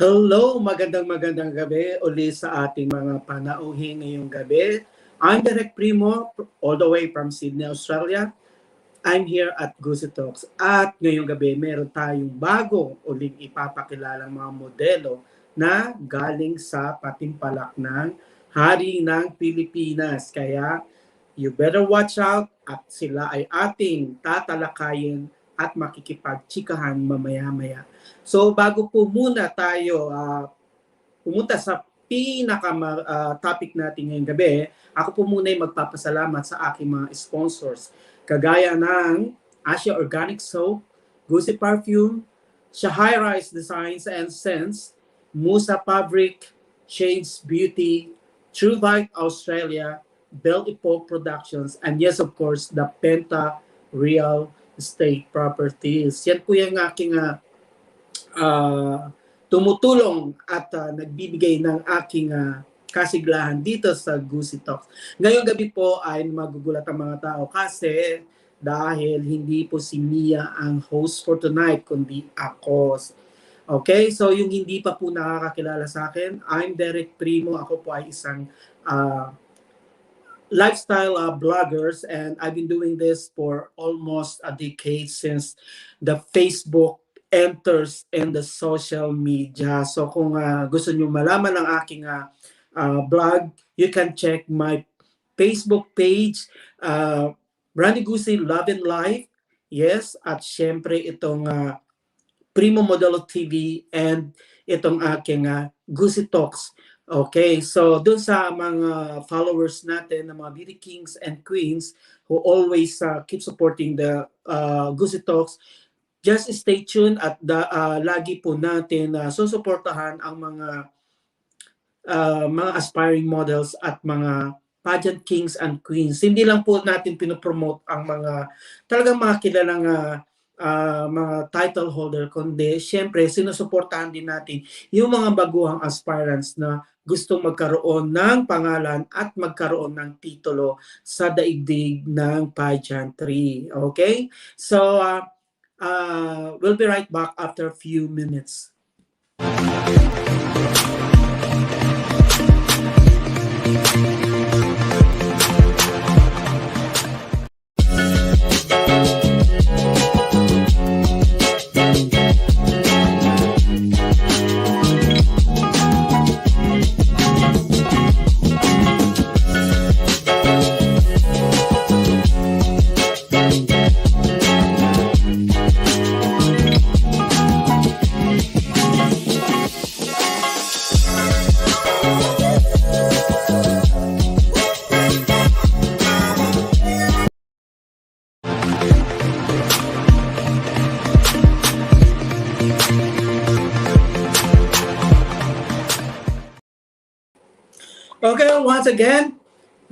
Hello, magandang gabi uli sa ating mga panauhin ngayong gabi. I'm Direk Primo, all the way from Sydney, Australia. I'm here at Gusi Talks. At ngayong gabi, meron tayong bago uling ipapakilalang mga modelo na galing sa patimpalak ng Hari ng Pilipinas. Kaya, you better watch out at sila ay ating tatalakayin at makikipagtsikahan mamaya-maya. So bago po muna tayo pumunta sa pinaka-topic natin ngayong gabi, ako po muna ay magpapasalamat sa aking mga sponsors. Kagaya ng Asia Organic Soap, Gusi Perfume, 𝗟𝗏𝗧𝗏 Designs and Scents, Musa Fabric, Shades Beauty, 𝗟𝗏𝗏𝗏 Australia, 𝗕𝗶𝗹𝗶 Productions, and yes, of course, the Penta Real Estate Properties. Yan po yung aking tumutulong at nagbibigay ng aking kasiglahan dito sa Gusi Talks. Ngayong gabi po ay magugulat ang mga tao kasi dahil hindi po si Mia ang host for tonight, kundi ako. Okay, so yung hindi pa po nakakakilala sa akin, I'm Direk Primo. Ako po ay isang lifestyle bloggers, and I've been doing this for almost a decade since the Facebook enters in the social media. So kung gusto nyo malaman ang aking blog, you can check my Facebook page, Brandi Gusi Love and Life. Yes, at syempre itong Primo Modelo TV and itong aking Gusi Talks. Okay, so dun sa mga followers natin, ng mga beauty kings and queens who always keep supporting the Gusi Talks, just stay tuned at lagi po natin susuportahan ang mga aspiring models at mga pageant kings and queens. Hindi lang po natin pinopromote ang mga talagang mga kilalang mga title holder, kundi syempre sinusuportahan din natin yung mga baguhang aspirants na gustong magkaroon ng pangalan at magkaroon ng titulo sa daigdig ng pageantry. Okay? So, we'll be right back after a few minutes. Okay, once again,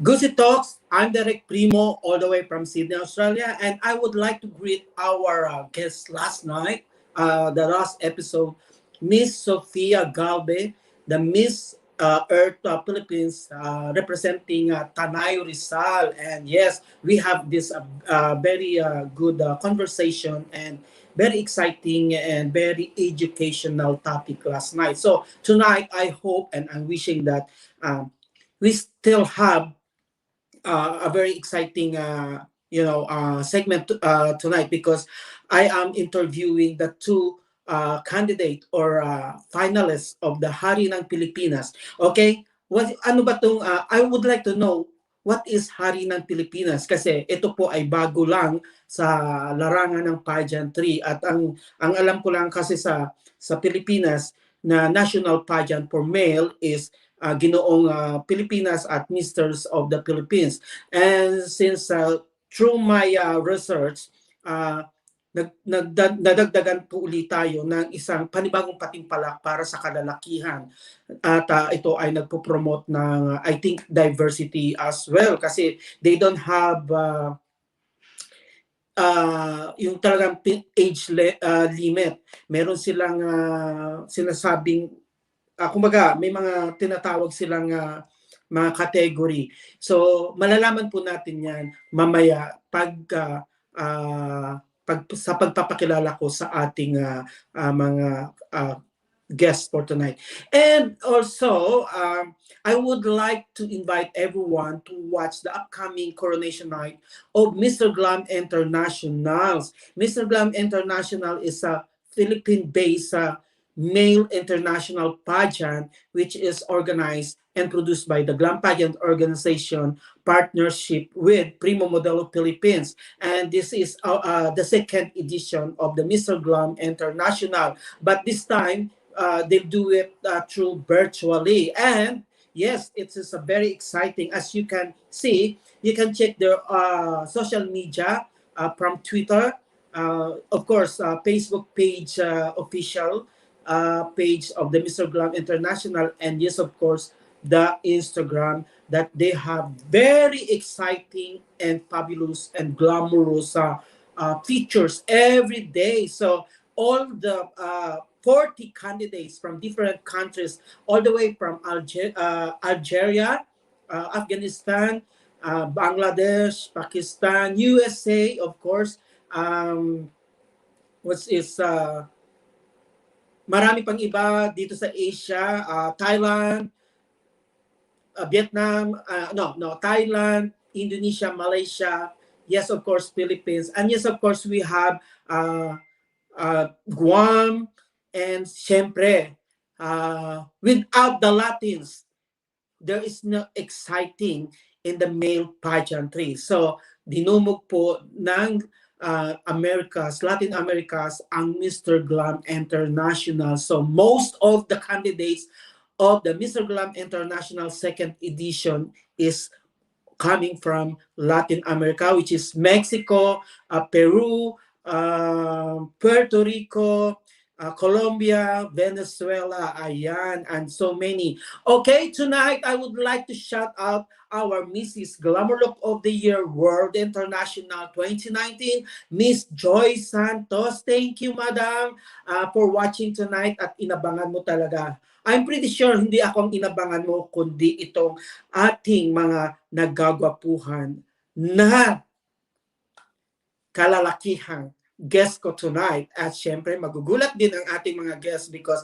Gusi Talks. I'm Direk Primo, all the way from Sydney, Australia, and I would like to greet our guest last night, the last episode, Miss 𝗕𝗘𝗥𝗏𝗏, the Miss Earth Philippines, representing Tanay Rizal. And yes, we have this very good conversation and very exciting and very educational topic last night. So tonight, I hope and I'm wishing that we still have a very exciting segment tonight, because I am interviewing the two candidate or finalists of the Hari ng Pilipinas. Okay? Ano ba tong I would like to know what is Hari ng Pilipinas, kasi ito po ay bago lang sa larangan ng pageantry, at ang alam ko lang kasi sa Pilipinas na national pageant for male is Ginoong Pilipinas at Misters of the Philippines. And since through my research, nadagdagan po ulit tayo ng isang panibagong patimpalak para sa kalalakihan. At ito ay nagpo-promote ng, I think, diversity as well, kasi they don't have yung talagang age limit. Meron silang sinasabing kumbaga, may mga tinatawag silang mga category. So, malalaman po natin yan mamaya pag sa pagpapakilala ko sa ating mga guest for tonight. And also, I would like to invite everyone to watch the upcoming coronation night of Mr. Glam Internationals. Mr. Glam International is a Philippine-based male international pageant which is organized and produced by the Glam Pageant Organization partnership with Primo Modelo Philippines. And this is the second edition of the Mr. Glam International. But this time, they do it through virtually. And yes, it is a very exciting. As you can see, you can check their social media from Twitter, of course, Facebook page, official page of the Mr. Glam International, and yes, of course, the Instagram that they have very exciting and fabulous and glamorous features every day. So all the 40 candidates from different countries, all the way from Algeria, Afghanistan, Bangladesh, Pakistan, USA, of course, which is marami pang iba dito sa Asia, Thailand, Vietnam, Thailand, Indonesia, Malaysia, yes, of course, Philippines, and yes, of course, we have Guam, and syempre, without the Latins, there is no exciting in the male pageantry. So, dinumog po ng Americas, Latin Americas, ang Mr. Glam International. So, most of the candidates of the Mr. Glam International second edition is coming from Latin America, which is Mexico, Peru, Puerto Rico, Colombia, Venezuela, ayan, and so many. Okay, tonight I would like to shout out our Mrs. Glamour Look of the Year World International 2019, Miss Joy Santos. Thank you, Madam, for watching tonight at inabangan mo talaga. I'm pretty sure hindi ako ang inabangan mo, kundi itong ating mga nagagwapuhan na kalalakihang guest ko tonight. At syempre, magugulat din ang ating mga guests because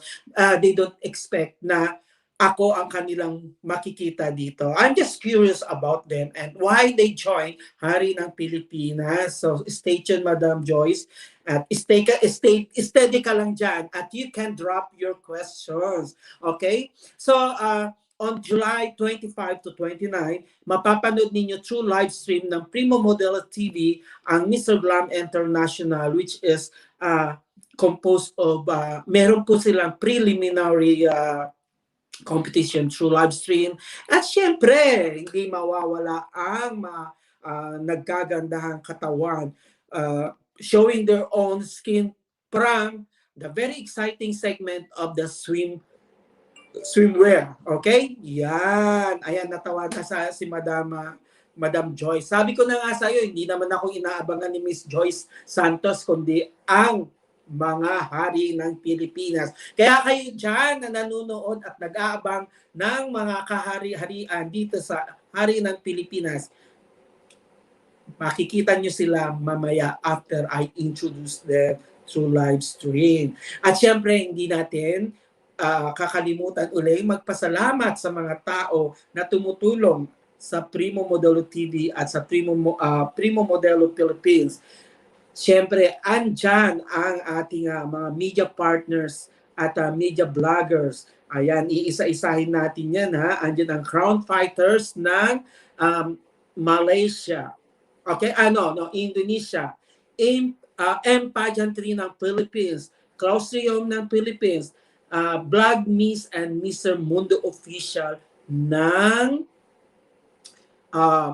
they don't expect na ako ang kanilang makikita dito. I'm just curious about them and why they join Hari ng Pilipinas. So stay tuned, Madam Joyce. At steady ka lang dyan at you can drop your questions. Okay? So, on July 25 to 29, mapapanood ninyo through live stream ng Primo Modelo TV ang Mr. Glam International, which is composed of, meron po silang preliminary competition through live stream. At syempre, hindi mawawala ang naggagandahang katawan, showing their own skin from the very exciting segment of the swimwear. Okay? Yan. Ayan, natawa na si Madam Joyce. Sabi ko na nga sa'yo, hindi naman ako inaabangan ni Miss Joyce Santos, kundi ang mga hari ng Pilipinas. Kaya kayo dyan na nanonood at nag-aabang ng mga kahari-harian dito sa Hari ng Pilipinas, makikita nyo sila mamaya after I introduce them through live stream. At syempre, hindi natin kakalimutan ulit magpasalamat sa mga tao na tumutulong sa Primo Modelo TV at sa Primo Modelo Philippines. Siyempre, andyan ang ating mga media partners at media bloggers. Ayan, iisa-isahin natin yan, ha. Andyan ang Crown Fighters ng Malaysia. Okay, Indonesia. Pageantry ng Philippines. Clausium ng Philippines. Vlog Miss and Mr. Mundo Official ng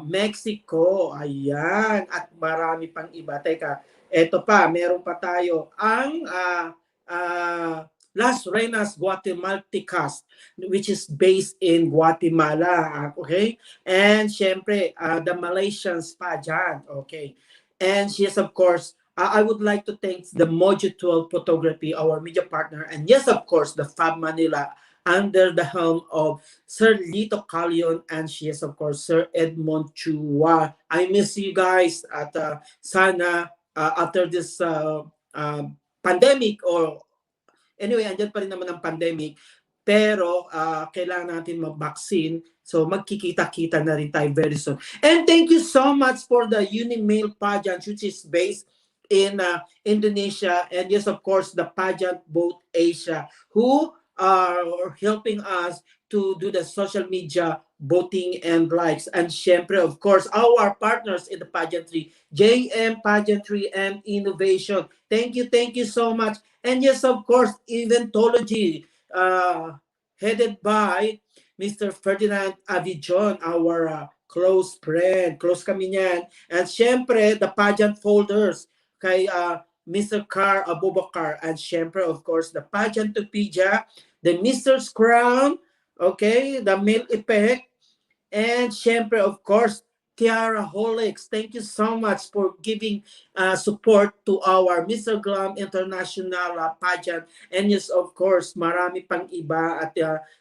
Mexico. Ayan. At marami pang iba. Teka, eto pa, meron pa tayo ang Las Reinas Guatemaltecas, which is based in Guatemala. Okay? And syempre, the Malaysians pageant. Okay? And yes, of course, I would like to thank the Modelo Photography, our media partner. And yes, of course, the Fab Manila under the helm of Sir Lito Calion and yes, of course, Sir Edmond Chua. I miss you guys at sana after this pandemic or Anyway, andyan pa rin naman ang pandemic. Pero kailangan natin mag-vaccine. So magkikita-kita na rin tayo very soon. And thank you so much for the Unimale pageant, which is based in Indonesia. And yes, of course, the pageant both Asia, who are helping us to do the social media voting and likes. And syempre, of course, our partners in the pageantry, JM Pageantry and Innovation. Thank you so much. And yes, of course, Eventology, headed by Mr. Ferdinand Avijon, our close friend. Close kami niyan. And syempre, the pageant folders kay Mr. 𝗟𝗏𝗏. And syempre, of course, the pageant-opedia, the Mr.'s Crown, okay, the 𝗕𝗚𝗱𝗏, and syempre, of course, 𝗟𝗨𝗖𝗘𝗡. Thank you so much for giving support to our Mr. Glam International pageant. And yes, of course, marami pang iba. At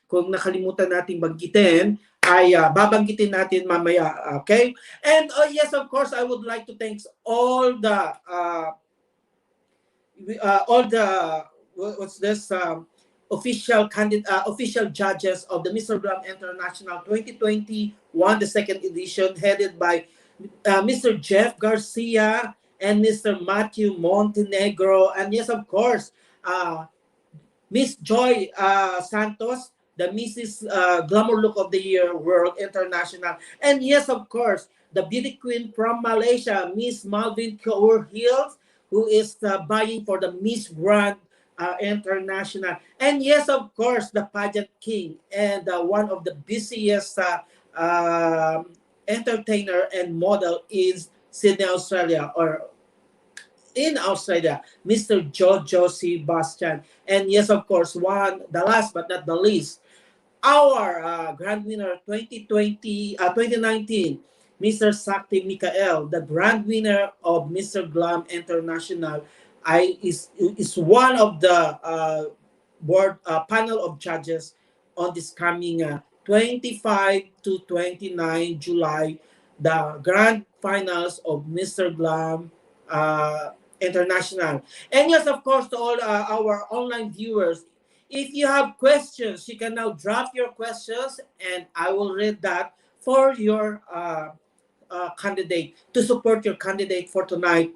kung nakalimutan natin banggitin, ay babanggitin natin mamaya. Okay? And yes, of course, I would like to thank all the what's this official judges of the Mr. Glam International 2021, the second edition, headed by Mr. Jeff Garcia and Mr. Matthew Montenegro. And yes, of course, Miss Joy Santos, the Mrs. Glamour Look of the Year World International. And yes, of course, the beauty queen from Malaysia, Miss Malvin Kaur Hills, who is vying for the Miss Grand International. And yes, of course, the pageant king and one of the busiest entertainer and model is Sydney, Australia, or in Australia, Mr. 𝗪𝗪𝗪𝗪 Bastian. And yes, of course, the last but not the least, our grand winner 2019, Mr. Sakti Mikael, the grand winner of Mr. Glam International, is one of the board panel of judges on this coming 25 to 29 July, the grand finals of Mr. Glam International. And yes, of course, to all our online viewers, if you have questions, you can now drop your questions and I will read that for your candidate, to support your candidate for tonight.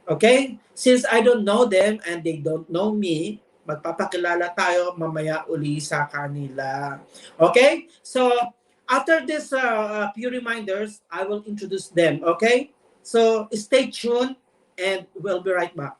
Okay? Since I don't know them and they don't know me, magpapakilala tayo mamaya uli sa kanila. Okay? So, after this few reminders, I will introduce them. Okay? So, stay tuned and we'll be right back.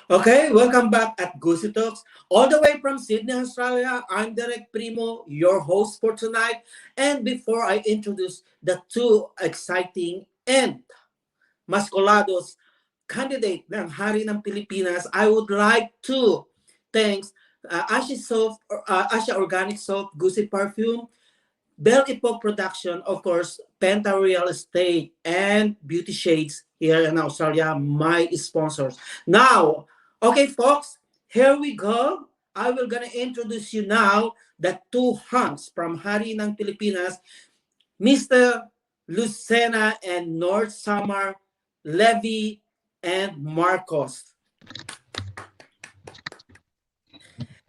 Okay, welcome back at Gusi Talks. All the way from Sydney, Australia, I'm 𝗟𝗏𝗏𝗏, your host for tonight. And before I introduce the two exciting and masculados candidate ng Hari ng Pilipinas, I would like to thank Asia Organic Soap, Gusi Perfume, 𝗟𝗏𝗏 Production, of course, Penta Real Estate, and Beauty Shades here in Australia, my sponsors. Now, okay, folks, here we go. I will gonna introduce you now the two hunks from Hari ng Pilipinas, Mr. Lucena and North Summer, Levy and Marcos.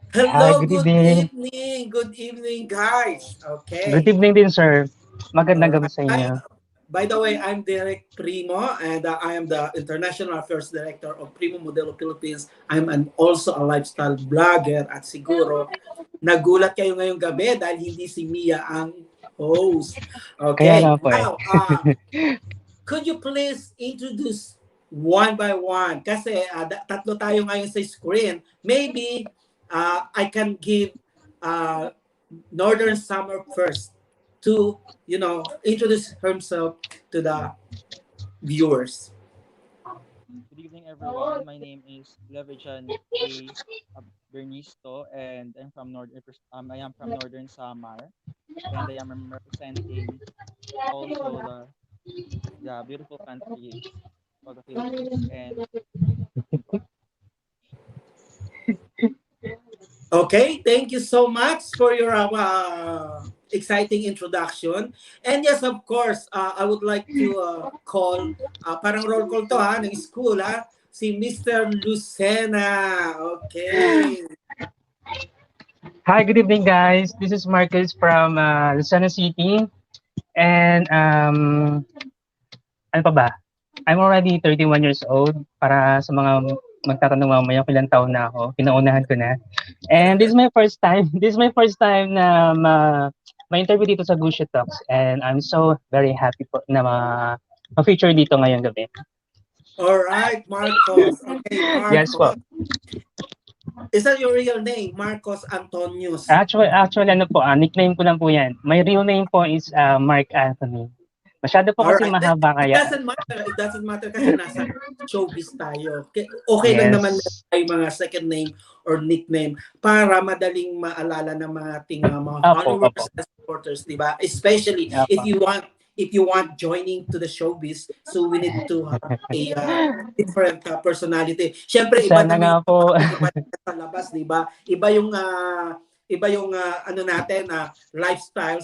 Hello, good evening, guys. Okay. Good evening din, sir. Magandang gabi sa inyo. By the way, I'm Derek Primo, and I am the International Affairs Director of Primo Modelo Philippines. I'm also a lifestyle blogger at siguro nagulat kayo ngayong gabi dahil hindi si Mia ang host. Okay, now, could you please introduce one by one. Kasi tatlo tayo ngayon sa screen. Maybe I can give uh, Northern Summer first to, introduce himself to the viewers. Good evening, everyone. My name is 𝗟𝗏𝗪𝗚 and I am from Northern Samar, and I am representing also the beautiful country of the Philippines. And yun po. Okay, thank you so much for your exciting introduction. And yes, of course, I would like to call, parang roll call to ng school si Mr. Lucena. Okay. Hi, good evening, guys. This is Marcus from Lucena City. And ano pa ba? I'm already 31 years old. Para sa mga magtatanong mamaya kung ilang taon na ako, pinaunahan ko na. And this is my first time. This is my first time na ma-interview dito sa Gusi Talks. And I'm so very happy po na ma-feature dito ngayong gabi. Alright, Marcos. Okay, Marcos. Yes po. Is that your real name? Marcos Antonius. Actually, ano po, nickname ko lang po yan. My real name po is Mark Anthony. Masyado po kasi mahaba kaya. It doesn't matter kasi nasa showbiz tayo. Okay lang naman ay mga second name or nickname para madaling maalala ng mga mga followers and supporters, di ba? Especially if you want joining to the showbiz, so we need to have a different personality. Siyempre iba naman po sa labas, di ba? Iba yung ano natin lifestyle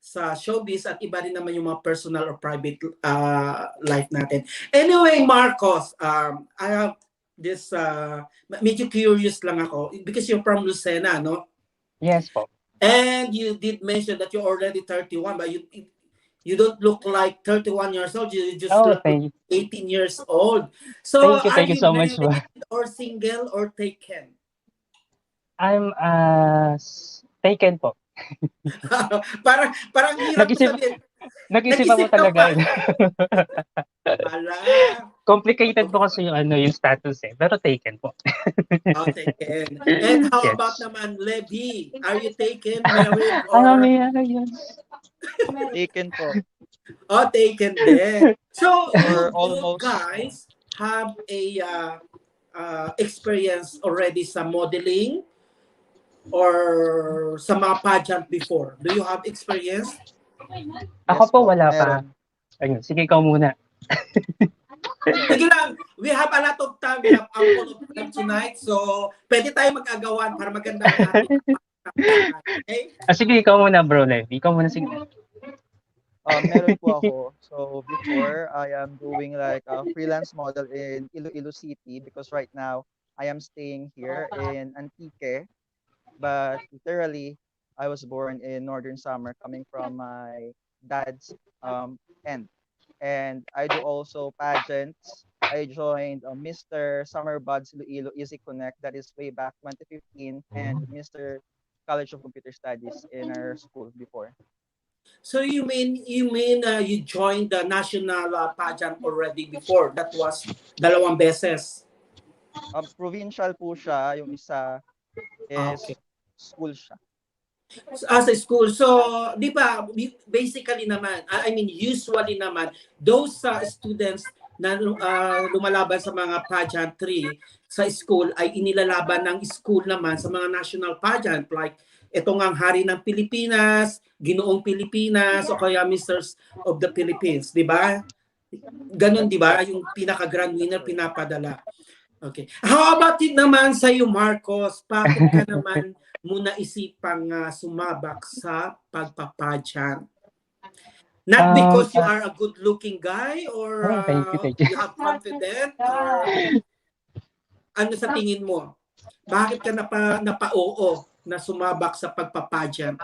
sa showbiz at iba rin naman yung mga personal or private life natin. Anyway, Marcos, I have this medyo curious lang ako because you're from Lucena, no? Yes po. And you did mention that you're already 31, but you don't look like 31 years old. You just look like 18 years old. So thank you so much, or single or taken? I'm taken po. parang hirap sabihin. Nag-isip ako talaga. Complicated po kasi yung status Pero taken po. Taken. And how about naman Levi? Are you taken, married, or? Taken po. Taken din. So almost guys have a experience already sa modeling or sa mga pageant before? Do you have experience? Ako po wala pa. Ayun, sige ikaw muna. Sige lang, we have a lot of time. We have ample of time tonight. So, pwede tayo mag-agawan para maganda ang ating okay? Sige, ikaw muna bro, Levi. Ikaw muna, sige. Meron po ako. So, before, I am doing like a freelance model in Iloilo City because right now, I am staying here in Antique. But literally, I was born in Northern Samar, coming from my dad's end. And I do also pageants. I joined Mr. Summer Buds Iloilo Easy Connect, that is way back 2015, and Mr. College of Computer Studies in our school before. So you mean you joined the national pageant already before? That was 2 beses. Provincial po siya, yung isa is school siya. As a school. So, di ba, basically naman, usually naman, those students na lumalaban sa mga pageantry sa school ay inilalaban ng school naman sa mga national pageant like itong ang Hari ng Pilipinas, Ginoong Pilipinas, o kaya Misters of the Philippines, di ba? Ganon, di ba? Yung pinaka-grand winner pinapadala. Okay. How about it naman sa iyo, Marcos? Bakit ka naman muna isipang sumabak sa pagpapageant? Not because you are a good-looking guy or thank you. You have confidence or ano sa tingin mo? Bakit ka napa-oo na sumabak sa pagpapageant?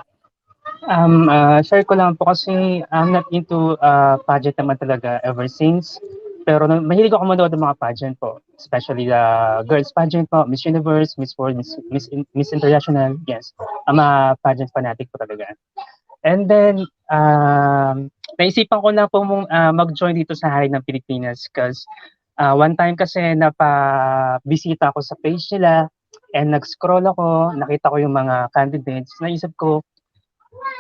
Share ko lang po kasi I'm not into pageant naman talaga ever since. Pero mahilig ako manood ng mga pageant po. Especially the girls pageant po, Miss Universe, Miss World, Miss International. Yes, I'm a pageant fanatic po talaga. And then, naisipan ko na po mag-join dito sa Hari ng Pilipinas because one time kasi bisita ako sa page nila and nag-scroll ako, nakita ko yung mga candidates, naisip ko,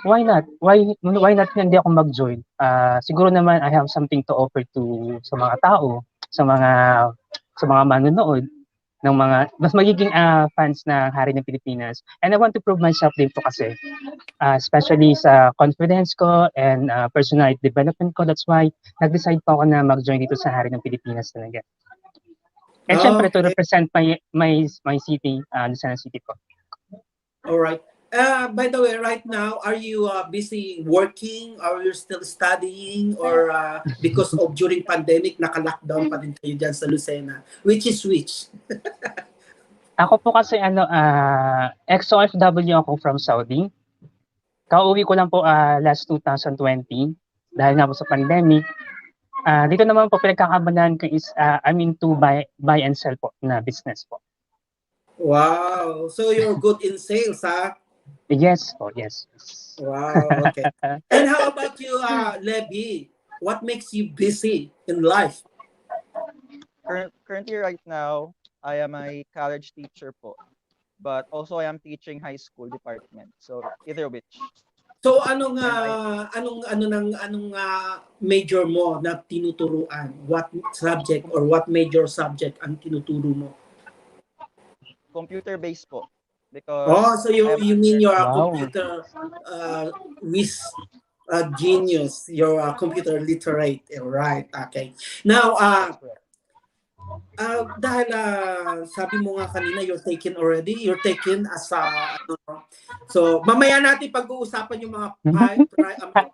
why not? Why not hindi ako mag-join? Siguro naman I have something to offer sa mga tao, sa mga manonood ng mga mas magiging fans ng Hari ng Pilipinas. And I want to prove myself din po kasi, especially sa confidence ko and personality development ko. That's why nag-decide po ako na mag-join dito sa Hari ng Pilipinas talaga. And syempre to represent my city, Lucena City po. All right. By the way, right now, are you busy working? Or are you still studying? Or because of during pandemic, naka-lockdown pa din kayo dyan sa Lucena? Which is which? Ako po kasi ex-OFW ako from Saudi. Kauwi ko lang po last 2020 dahil nga po sa pandemic. Dito naman po pinagkakaabalahan ko is I'm into buy and sell po na business po. Wow. So you're good in sales, huh? Yes po, yes. Wow, okay. And how about you, Levi? What makes you busy in life? Currently, right now, I am a college teacher po. But also, I am teaching high school department. So, either which. So, anong major mo na tinuturuan? What subject or what major subject ang tinuturo mo? Computer-based po. Because so you mean you're a Wow. computer genius, you're a computer literate, right? Okay. Now, dahil sabi mo nga kanina, you're taken as so mamaya natin pag-uusapan yung mga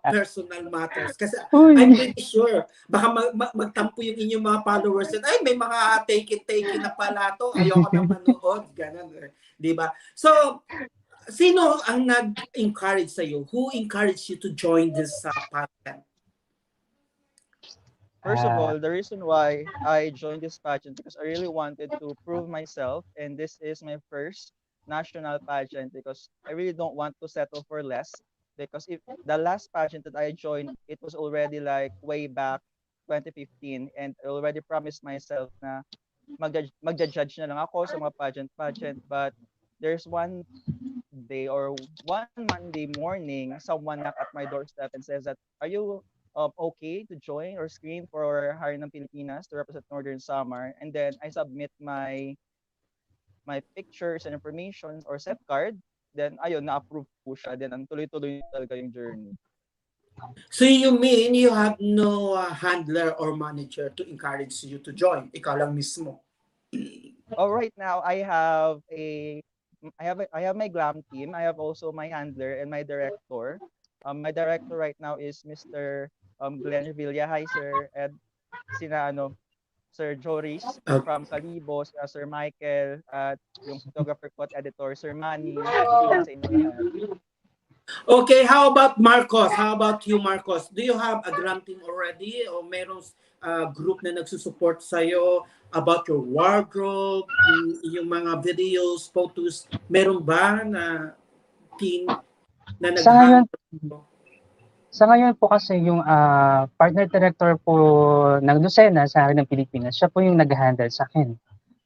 personal matters kasi I'm pretty sure baka magtampo yung inyong mga followers at ay may mga take-it na pala to, ayoko na manood, ganun, di ba? So sino ang nag-encourage sa iyo? Who encouraged you to join this pageant? First of all, the reason why I joined this pageant because I really wanted to prove myself, and this is my first national pageant because I really don't want to settle for less. Because if the last pageant that I joined, it was already like way back 2015, and I already promised myself na magja-judge na lang ako sa mga pageant. But there's one day or one Monday morning, someone knocked at my doorstep and says that, are you okay to join or screen for Hari ng Pilipinas to represent Northern Samar? And then I submit my pictures and information or set card. Then ayun, na-approve po siya. Then ang tuloy-tuloy talaga yung journey. So you mean you have no handler or manager to encourage you to join? Ikaw lang mismo. Right now I have my glam team. I have also my handler and my director. My director right now is Mr. 𝗟𝗩𝗘. Hi, sir. And Sir Joris from Kalibo, Sir Michael, at yung photographer ko at editor, Sir Manny. Okay, how about Marcos? How about you, Marcos? Do you have a glam team already? O merong group na nagsusupport sa'yo about your wardrobe, yung mga videos, photos? Meron ba na team na nag-handle? Sa ngayon po kasi yung partner director po ng Lucena sa Hari ng Pilipinas, siya po yung nag-handle sa akin.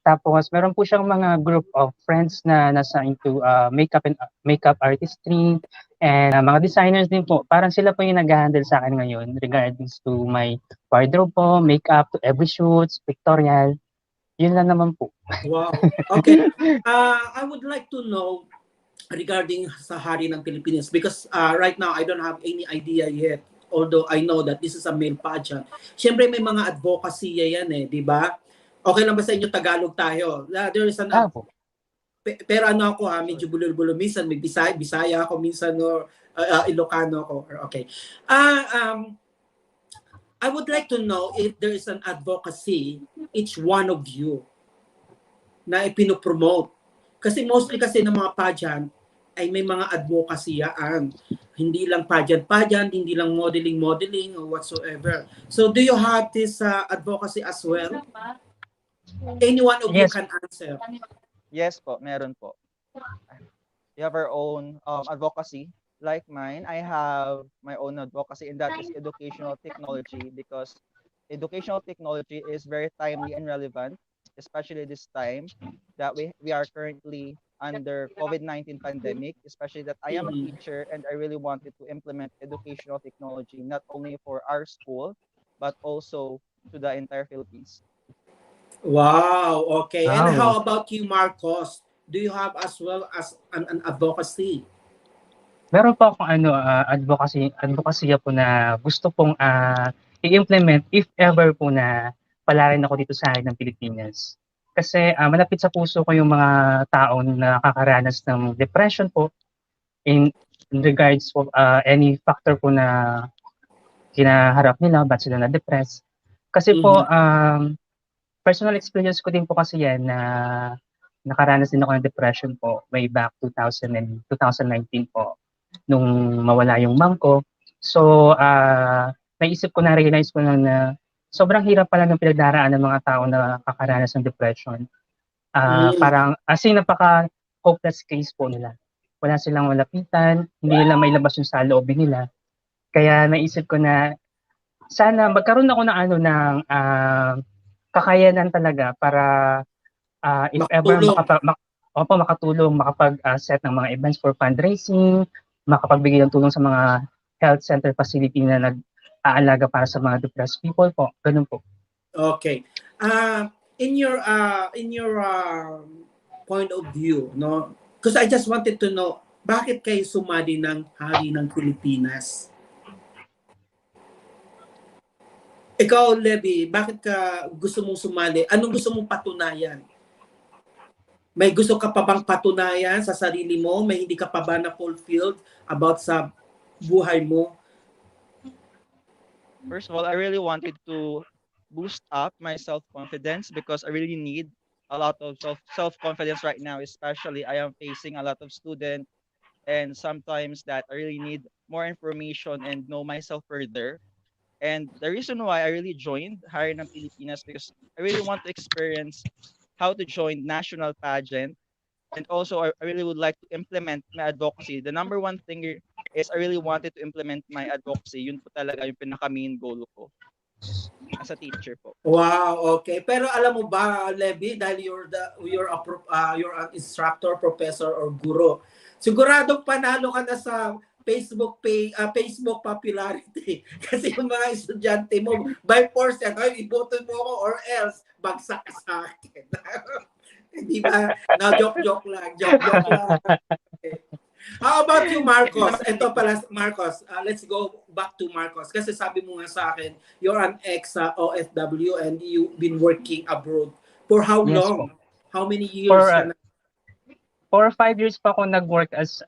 Tapos meron po siyang mga group of friends na nasa into makeup artistry and mga designers din po. Parang sila po yung nag-handle sa akin ngayon regarding to my wardrobe po, makeup, to every shoots, pictorial. Yun lang naman po. Wow. Okay. I would like to know regarding sa Hari ng Pilipinas because right now I don't have any idea yet, although I know that this is a male pageant. Siyempre may mga advocacy yan di ba? Okay lang ba sa inyo Tagalog tayo? There is an pero ano ako medyo bulol-bulol minsan, may Bisaya ako minsan or Ilocano ako. Okay. I would like to know if there is an advocacy each one of you na ipinopromote. Kasi mostly kasi ng mga pageant ay may mga advocacy-aan. Hindi lang pageant, hindi lang modeling or whatsoever. So do you have this advocacy as well? Anyone of you can answer. Yes po, meron po. We have our own advocacy like mine, I have my own advocacy, and that is educational technology, because educational technology is very timely and relevant, especially this time that we are currently under COVID-19 pandemic, especially that I am a Mhm. teacher and I really wanted to implement educational technology not only for our school, but also to the entire Philippines. Wow, okay. And Wow. how about you, Marcos? Do you have as well as an advocacy? Meron po akong ano, advocacy po na gusto pong i-implement if ever po na palarin ako dito sa akin ng Pilipinas. Kasi malapit sa puso ko yung mga taong nakakaranas ng depression po in regards of any factor po na kinaharap nila, ba't sila na-depress. Kasi po, Mhm. personal experience ko din po kasi yan na nakaranas din ako ng depression po way back 2019 po nung mawala yung mom ko. So, naisip ko na-realize ko na sobrang hirap pala ng pinagdaraan ng mga tao na kakaranas ng depression. Mm. Parang as in napaka-hopeless case po nila. Wala silang malapitan, hindi nila mailabas yung saloobin nila. Kaya naisip ko na sana magkaroon ako ng kakayanan talaga para if ever Makatulong. makatulong, makapag-set ng mga events for fundraising, makapagbigay ng tulong sa mga health center facility na nag-aalaga para sa mga depressed people po. Ganun po. Okay. In your point of view, no? Because I just wanted to know, bakit kayo sumali ng Hari ng Pilipinas? Ikaw, Levi, bakit ka gusto mong sumali? Anong gusto mong patunayan? May gusto ka pa bang patunayan sa sarili mo? May hindi ka pa ba na fulfilled about sa buhay mo? First of all, I really wanted to boost up my self-confidence, because I really need a lot of self-confidence right now, especially I am facing a lot of students, and sometimes that I really need more information and know myself further. And the reason why I really joined HARI ng Pilipinas, because I really want to experience how to join national pageant. And also, I really would like to implement my advocacy. The number one thing is I really wanted to implement my advocacy. Yun po talaga yung pinaka-main goal ko as a teacher po. Wow, okay. Pero alam mo ba, Levi, dahil you're an instructor, professor, or guro, siguradong panalo ka na sa Facebook popularity. Kasi yung mga estudyante mo, by force yan, ay, iboto mo ako or else, bagsak ka sa akin. Di ba? No, joke lang. Joke lang. Okay. How about you, Marcos? Ito pala, Marcos. Let's go back to Marcos. Kasi sabi mo nga sa akin, you're an ex-OFW and you've been working abroad. For how Yes po. long? How many years ka na? For 5 years pa ako nag-work as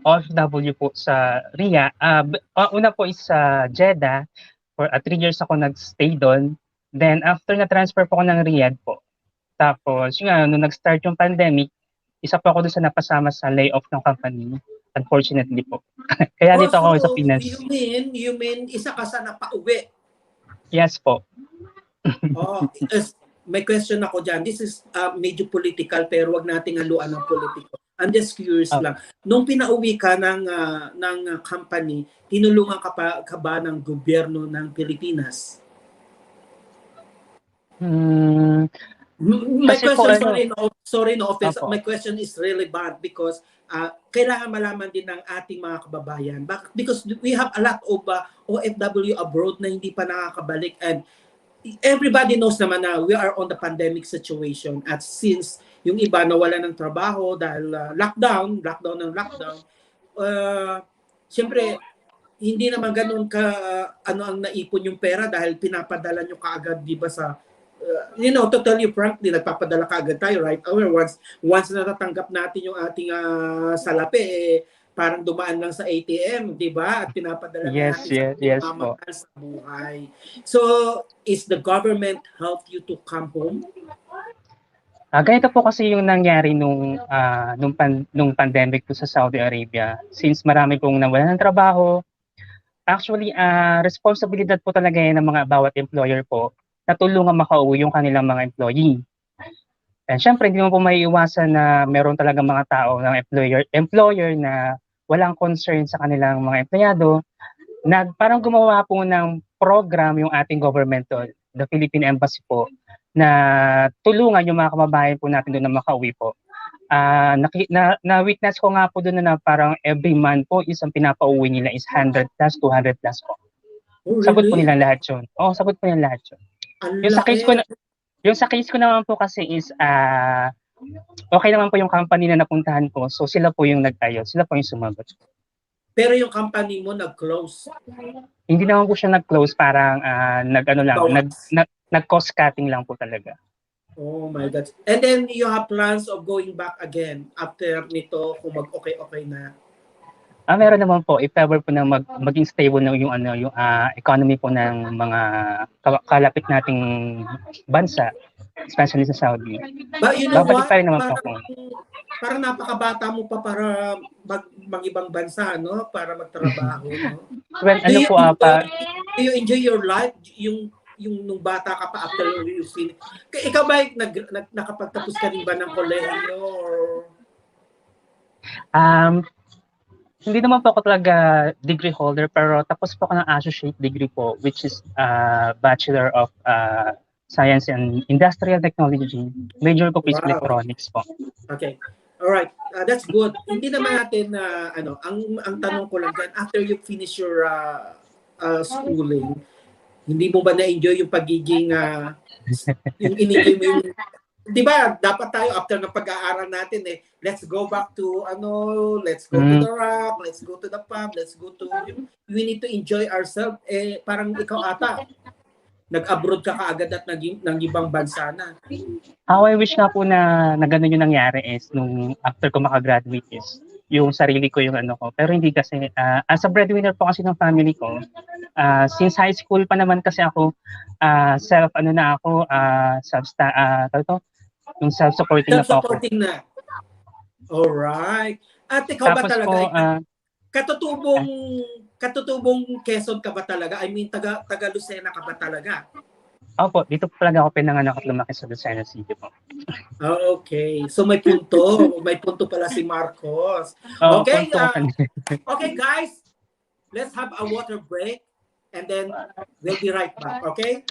OFW po sa RIA. Una po is sa Jeddah. For 3 years ako nag-stay doon. Then after na-transfer po ako ng Riyadh po. Tapos yun nga, nung nag-start yung pandemic, isa po ako doon sa napasama sa layoff ng company. Unfortunately po. Kaya dito ako sa So, Pinas. you mean, isa ka sa napauwi? Yes po. Oh, may question ako dyan. This is medyo political pero wag nating haluan ng politiko. I'm just curious lang. Nung pinauwi ka ng company, tinulungan ka ba ng gobyerno ng Pilipinas? My Kasi po, question, sorry no offense. Opo. My question is relevant because kailangan malaman din ng ating mga kababayan. Because we have a lot of OFW abroad na hindi pa nakakabalik, and everybody knows naman na we are on the pandemic situation, at since yung iba nawala ng trabaho dahil lockdown, siyempre hindi naman ganun ka ang naipon yung pera dahil pinapadala nyo kaagad, di ba, sa to tell you frankly, nagpapadala kaagad tayo right away once natatanggap natin yung ating salapi, parang dumaan lang sa ATM, di ba? At pinapadala na natin sa pagmamahal sa buhay. So, is the government help you to come home? Ganito po kasi yung nangyari nung pandemic po sa Saudi Arabia. Since marami pong nawalan ng trabaho, actually, responsibilidad po talaga yan ng mga bawat employer po na tulungan makauwi yung kanilang mga employee. And syempre, hindi mo po maiiwasan na meron talaga mga tao ng employer na walang concern sa kanilang mga empleyado, parang gumawa po ng program yung ating government doon, the Philippine Embassy po, na tulungan yung mga kababayan po natin doon na makauwi po. Na-witness ko nga po doon na parang every month po isang pinapauwi nila is 100 plus, 200 plus po. Oh, really? Sagot po nila lahat yun. Oo, sagot po nila lahat yun. Yung sa case ko naman po kasi is okay naman po yung company na napuntahan ko. So sila po yung nag-ayos, sila po yung sumagot. Pero yung company mo nag-close? Hindi naman po siya nag-close, parang nag-cost cutting lang po talaga. Oh my God. And then you have plans of going back again after nito kung mag-okay-okay na? Meron naman po, if ever po na maging stable na yung economy po ng mga kalapit nating bansa, especially sa Saudi. But you know babalik what? pa rin naman po ako. Parang napakabata mo pa para mag-ibang bansa, no? Para magtrabaho, no? Well, do you enjoy your life? Yung nung bata ka pa after you finish? Ikaw ba nakapagtapos ka rin ba ng kolehiyo? Hindi naman po ako talaga degree holder, pero tapos po ako ng associate degree po, which is Bachelor of Science and Industrial Technology. Major ko is electronics po. Okay. Alright. That's good. Hindi naman natin, ang tanong ko lang dyan, after you finish your schooling, hindi mo ba na-enjoy yung pagiging, yung in-enjoy mo yung, di ba, dapat tayo after ng pag-aaral natin let's go back to, let's go to the rock, let's go to the pub, let's go to, we need to enjoy ourselves. Parang ikaw ata, nag-abroad ka kaagad at ng ibang bansa na. How I wish nga po na ganun yung nangyari is nung after ko makagraduate is yung sarili ko yung ko. Pero hindi kasi, as a breadwinner po kasi ng family ko, since high school pa naman kasi ako, self-supporting na po ako. Self-supporting na. Alright. At ikaw tapos ba talaga, po, katutubong Quezon ka ba talaga? I mean, taga Lucena ka ba talaga? Opo, dito po talaga ako pinanganak at lumaki sa Lucena City po. Okay. So may punto. May punto pala si Marcos. Okay. Okay, guys. Let's have a water break and then we'll be right back. Okay?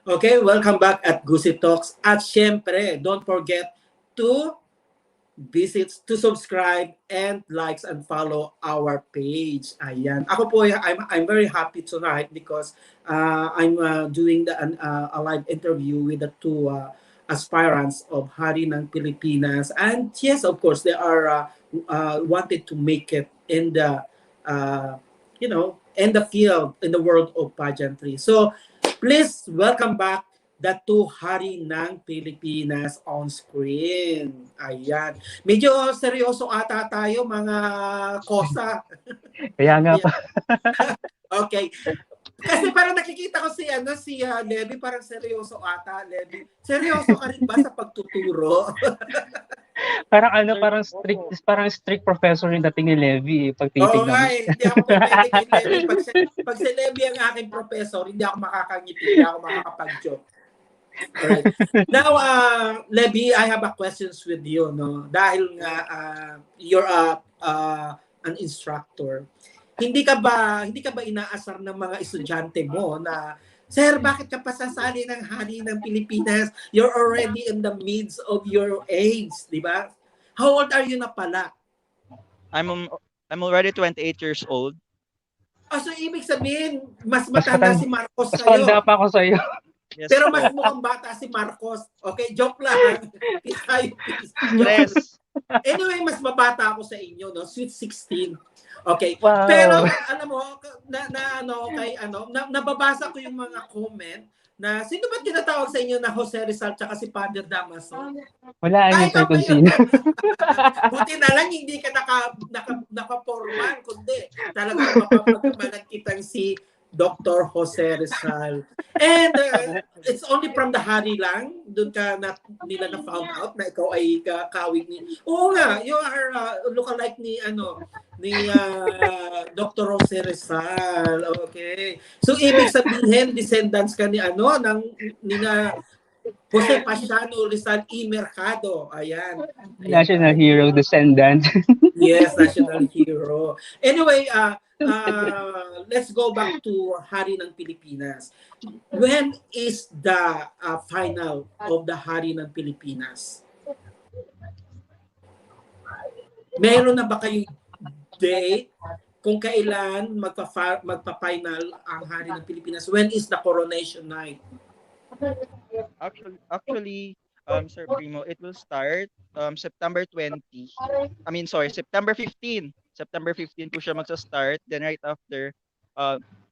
Okay, welcome back at Gusi Talks. At syempre, don't forget to subscribe and likes and follow our page. Ayan. Ako po, I'm very happy tonight because I'm doing a live interview with the two aspirants of HARI ng Pilipinas. And yes, of course, they are wanted to make it in the, in the field, in the world of pageantry. So, please welcome back the two HARI ng Pilipinas on screen. Ayan. Medyo seryoso ata tayo, mga kosa. Kaya nga pa. Okay. Kasi parang nakikita ko si Levi, parang seryoso ata, Levi. Seryoso ka rin ba sa pagtuturo? parang strict professor yung dating ni Levi pag titignan. Hindi ako pwede kay Levi. Pag si Levi ang aking professor, hindi ako makakangiti, hindi ako makakapag-joke. Alright. Now, Levi, I have a questions with you, no? Dahil nga you're an instructor. Hindi ka ba inaasar ng mga estudyante mo na, Sir, bakit ka pa sasali ng HARI ng Pilipinas? You're already in the midst of your age, di ba? How old are you na pala? I'm already 28 years old. So ibig sabihin, mas matanda si Marcos mas sa'yo. Mas matanda pa ako sa'yo. Yes, pero mas mukhang bata si Marcos. Okay, joke lang. Peace. Yes. Anyway, mas mabata ako sa inyo, no? Sweet 16. Okay. Wow. Pero alam mo nababasa ko yung mga comment na sino ba tinatawag sa inyo na 𝗍𝗓𝗧𝗢 tsaka si Father Damaso? Wala Ay, sir ikaw ba kung yun? sino. Buti na lang hindi ka naka-formal, kundi talagang mapapagkamalan kitang si Dr. 𝗍𝗓𝗧𝗢. And it's only from the HARI lang, doon ka nila na found out na ikaw ay kawig ni. Oo nga, you are lookalike ni Dr. 𝗍𝗓𝗧𝗢. Okay. So ibig sabihin descendants ka ni na Jose Pasiano Rizal y Mercado. Ayan. National hero descendant. Yes, national hero. Anyway, let's go back to Hari ng Pilipinas. When is the final of the Hari ng Pilipinas? Meron na ba kayo date kung kailan magpa-final ang Hari ng Pilipinas? When is the coronation night? Actually, Sir Primo, it will start September 20. September 15. September 15 po siya magsa-start. Then right after,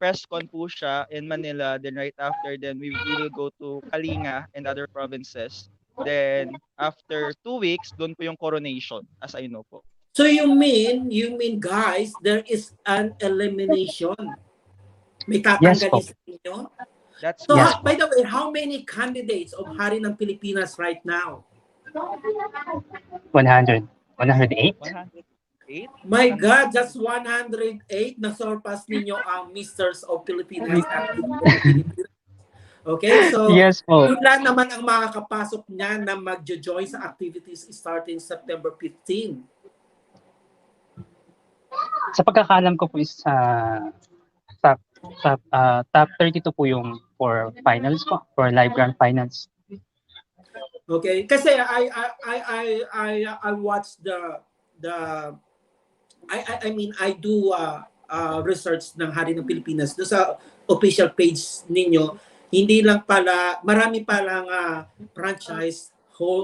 press con po siya in Manila. Then right after, then we will go to Kalinga and other provinces. Then after 2 weeks, doon po yung coronation, as I know po. So you mean guys, there is an elimination? May tatanggalin sa inyo? That's So, Yes, by the way, how many candidates of Hari ng Pilipinas right now? 100. 108? 108? My God, just 108 na surpass ninyo ang Misters of Pilipinas at Pilipinas. Okay, so Yes po. ilan naman ang makakapasok niya na mag-join sa activities starting September 15? Sa pagkakalam ko po is top 32 po yung for finals po, for live grand finals. Okay, kasi I watch I do research ng Hari ng Pilipinas do sa official page ninyo. Hindi lang pala, marami palang franchise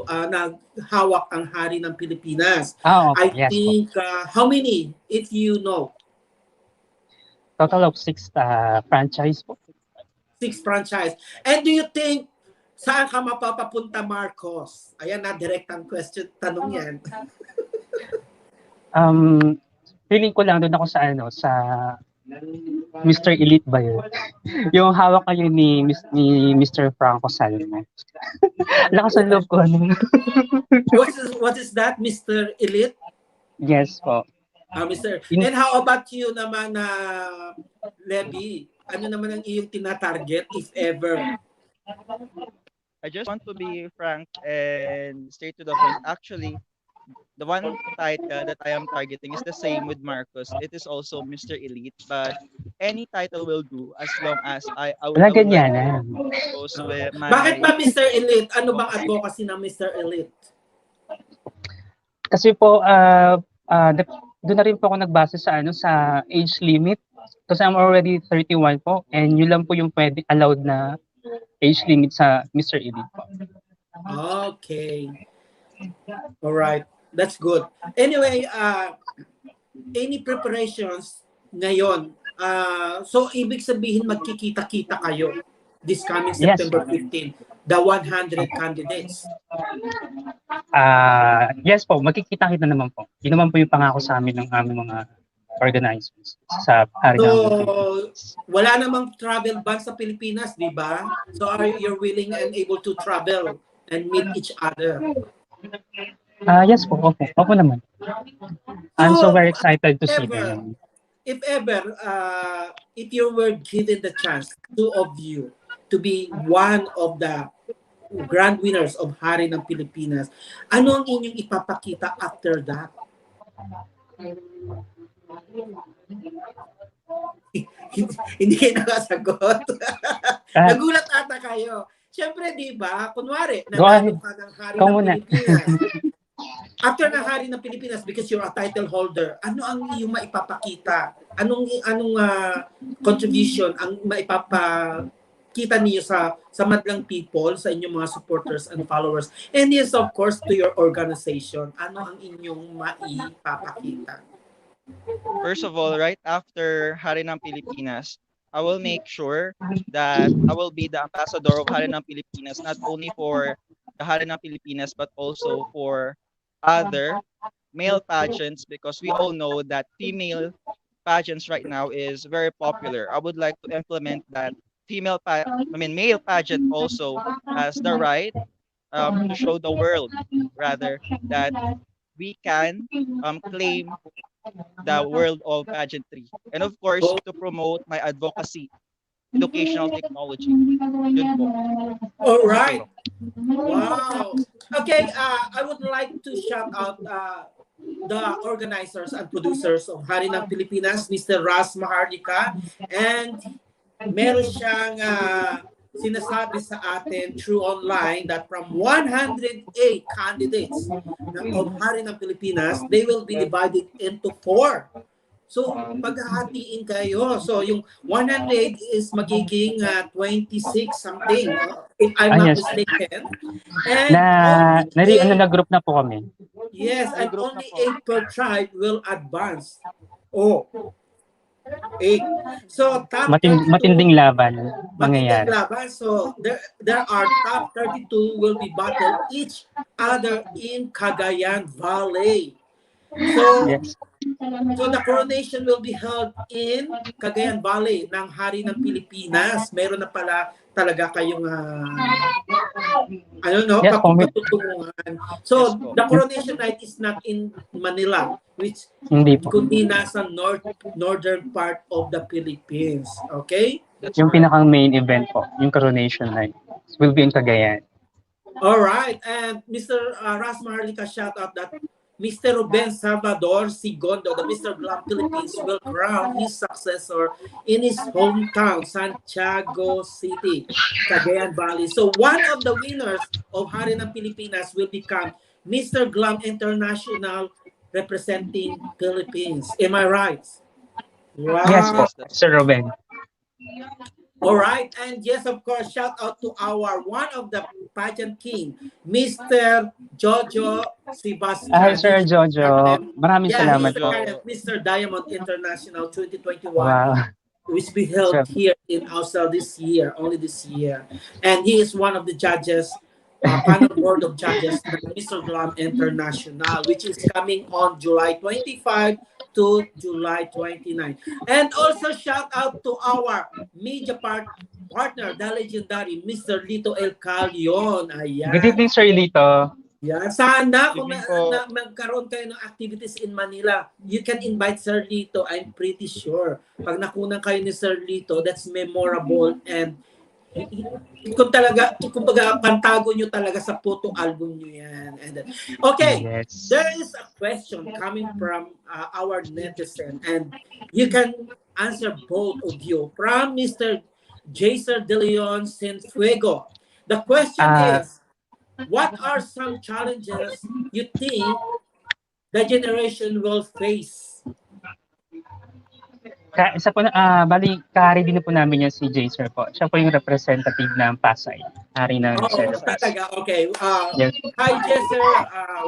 naghawak ang Hari ng Pilipinas. Okay. I think how many, if you know? Total of 6 franchise po. 6 franchise. And do you think saan ka mapapapunta, Marcos? Ayan na, direct ang question, tanong yan. Feeling ko lang doon ako sa Mr. Elite ba yun? Yung hawak kayo ni Mr. Franco Salmo. Lakas ang loob ko. What is that, Mr. Elite? Yes po. Mr. And how about you naman, Levy? Ano naman ang iyong tinatarget, if ever? I just want to be frank and straight to the point. Actually, the one title that I am targeting is the same with Marcos. It is also Mr. Elite, but any title will do as long as I would Wala like ganyan. goes with my... Bakit ba Mr. Elite? Ano bang advocacy ng Mr. Elite? Kasi po, doon na rin po ako nagbase sa age limit. Kasi I'm already 31 po, and yun lang po yung allowed na age limit sa Mr. Elite po. Okay. All right. That's good. Anyway, any preparations ngayon? So, ibig sabihin magkikita-kita kayo this coming September 15, the 100 candidates. Yes po, magkikita-kita naman po. Yun naman po yung pangako sa amin ng aming mga organizers sa Hari ng Pilipinas. Wala namang travel ban sa Pilipinas, di ba? So, are you willing and able to travel and meet each other? Yes po, opo naman. I'm so very excited to see them. If ever, if you were given the chance, 2 of you, to be one of the grand winners of Hari ng Pilipinas, ano ang inyong ipapakita after that? Hindi kayo nakasagot. Nagulat ata kayo. Siyempre, di ba? Kunwari, nanalo ka ng Hari ng Pilipinas. After ng Hari ng Pilipinas, because you're a title holder, ano ang iyong maipapakita? Anong contribution ang maipapakita niyo sa madlang people, sa inyong mga supporters and followers? And yes, of course, to your organization. Ano ang inyong maipapakita? First of all, right after Hari ng Pilipinas, I will make sure that I will be the ambassador of Hari ng Pilipinas, not only for the Hari ng Pilipinas, but also for other male pageants, because we all know that female pageants right now is very popular. I would like to implement that male pageant also has the right to show the world, rather, that we can claim the world of pageantry. And of course, Oh, to promote my advocacy, educational technology. Yun po. all Thank you. right. Wow. Okay, I would like to shout out the organizers and producers of Hari ng Pilipinas, Mr. Ras Maharlika, and meron siyang sinasabi sa atin through online that from 108 candidates of Hari ng Pilipinas, they will be divided into 4. So, paghahatiin kayo. So, yung 100 is magiging 26 something, if I'm not Yes. mistaken. Na, And only na-group na po kami. yes, May and group only na po. 8 per tribe will advance. Oh, 8. So, top 32, Matinding laban matinding mangyayari. laban. So, there are top 32 will be battle each other in Cagayan Valley. So, Yes. So the coronation will be held in Cagayan Valley ng Hari ng Pilipinas. Meron na pala talaga kayong Yes, pagtutunguhan. So Yes po. the coronation night is not in Manila, which Hindi po. kundi nasa northern part of the Philippines. Okay? That's Yung correct. pinakang main event po, yung coronation night, will be in Cagayan. All right. And Mr. Ras Maharlika shout out that Mr. Ruben Salvador Sigondo, the Mr. Glam Philippines, will crown his successor in his hometown, Santiago City, Cagayan Valley. So one of the winners of Hari ng Pilipinas will become Mr. Glam International representing Philippines. Am I right? Wow. Yes po, Yes, that's Sir Ruben. All right, and yes, of course, shout out to our one of the pageant king, Mr. Jojo Sebastian. Hi, Sir Jojo. Maraming Yeah, he is salamat the po. current Mr. Diamond International 2021, Wow. which we held Sir. here in Austin this year, only this year. And he is one of the judges, panel board of judges, of Mr. Glam International, which is coming on July 25 to July 29. And also shout out to our media partner, the legendary Mr. Lito El Calion. Ayan. Good evening, Sir Lito. Yeah, sana kung Evening po. magkaroon kayo ng activities in Manila, you can invite Sir Lito. I'm pretty sure. Pag nakunan kayo ni Sir Lito, that's memorable and kung pantago nyo talaga sa photo album nyo yan. And, okay, Yes. there is a question coming from our netizen and you can answer both of you. From Mr. Jaser De Leon Cienfuego. The question is, what are some challenges you think the generation will face? Isa po na, bali, kahari din po namin yan si Jaser po. Siya po yung representative ng Pasay. Hari ng Talaga, okay. Yes. Hi, Jaser.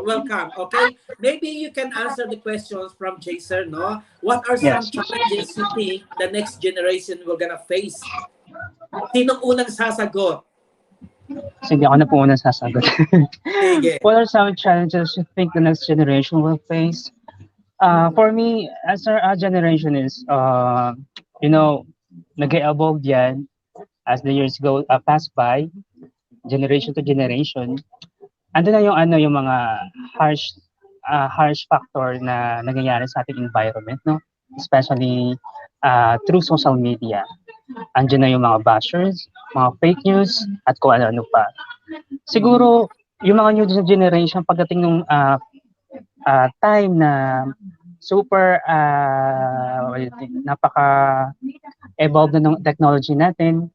Welcome. Okay, maybe you can answer the questions from Jaser, no? What are some challenges you think the next generation will gonna face? Sinong unang sasagot? Sige, ako na po unang sasagot. Sige. What are some challenges you think the next generation will face? For me, as our generation is, nag-evolve yan as the years pass by, generation to generation. Ando na yung mga harsh factor na nangyayari sa ating environment, no? Especially through social media. Andiyan na yung mga bashers, mga fake news, at kung ano-ano pa. Siguro, yung mga new generation, pagdating ng time na super napaka-evolved na ng technology natin,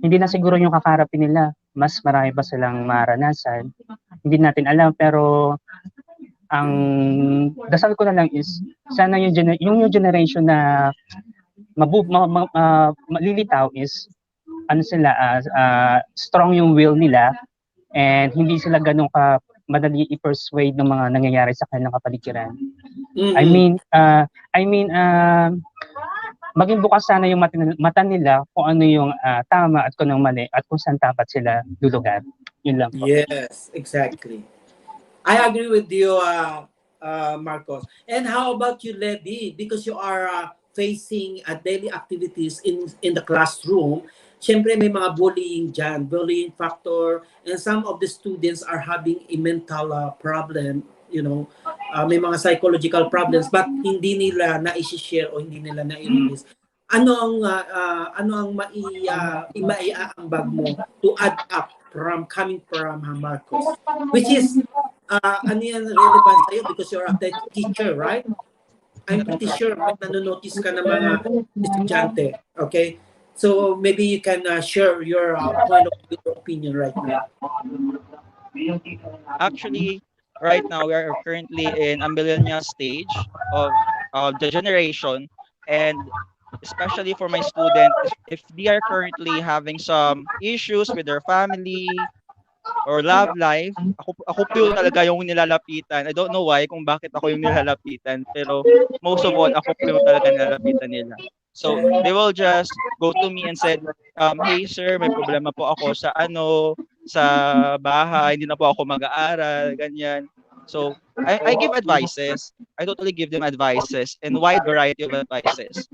hindi na siguro yung kakarapin nila. Mas marami pa silang maranasan. Hindi natin alam, pero ang dasal ko na lang is, sana yung new generation na malilitaw is, strong yung will nila, and hindi sila ganun madali i-persuade ng mga nangyayari sa kanilang kapaligiran. I mean, maging bukas sana yung mata nila kung ano yung tama at kung anong mali at kung saan dapat sila lulugar. Yun lang po. Yes, exactly. I agree with you, Marcos. And how about you, Lady? Because you are facing daily activities in the classroom, syempre may mga bullying dyan, bullying factor, and some of the students are having a mental problem, you know, may mga psychological problems, but hindi nila na-share o hindi nila na-release. Ano ang maiaambag mo to add up coming from Marcos, which is ano yan relevant sa'yo because you're a teacher, right? I'm pretty sure may nanonotice ka ng mga estudyante, okay? So maybe you can share your point of view, your opinion right now. Actually, right now we are currently in a millennial stage of the generation, and especially for my students, if they are currently having some issues with their family or love life, ako po yung talaga yung nilalapitan. I don't know why, kung bakit ako yung nilalapitan, pero most of all, ako po yung talaga nilalapitan nila. So, they will just go to me and said, hey sir, may problema po ako sa bahay, hindi na po ako mag-aaral, ganyan. So, I give advices. I totally give them advices and wide variety of advices.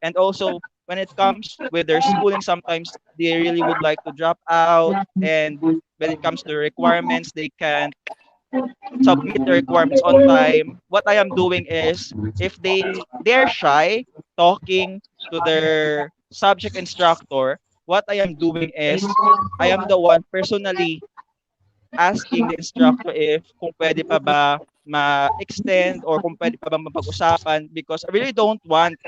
And also, when it comes with their schooling, sometimes they really would like to drop out. And when it comes to requirements, they can't submit the requirements on time. What I am doing is, if they're shy talking to their subject instructor, what I am doing is, I am the one personally asking the instructor if kung pwede pa ba ma-extend or kung pwede pa ba mapag-usapan, because I really don't want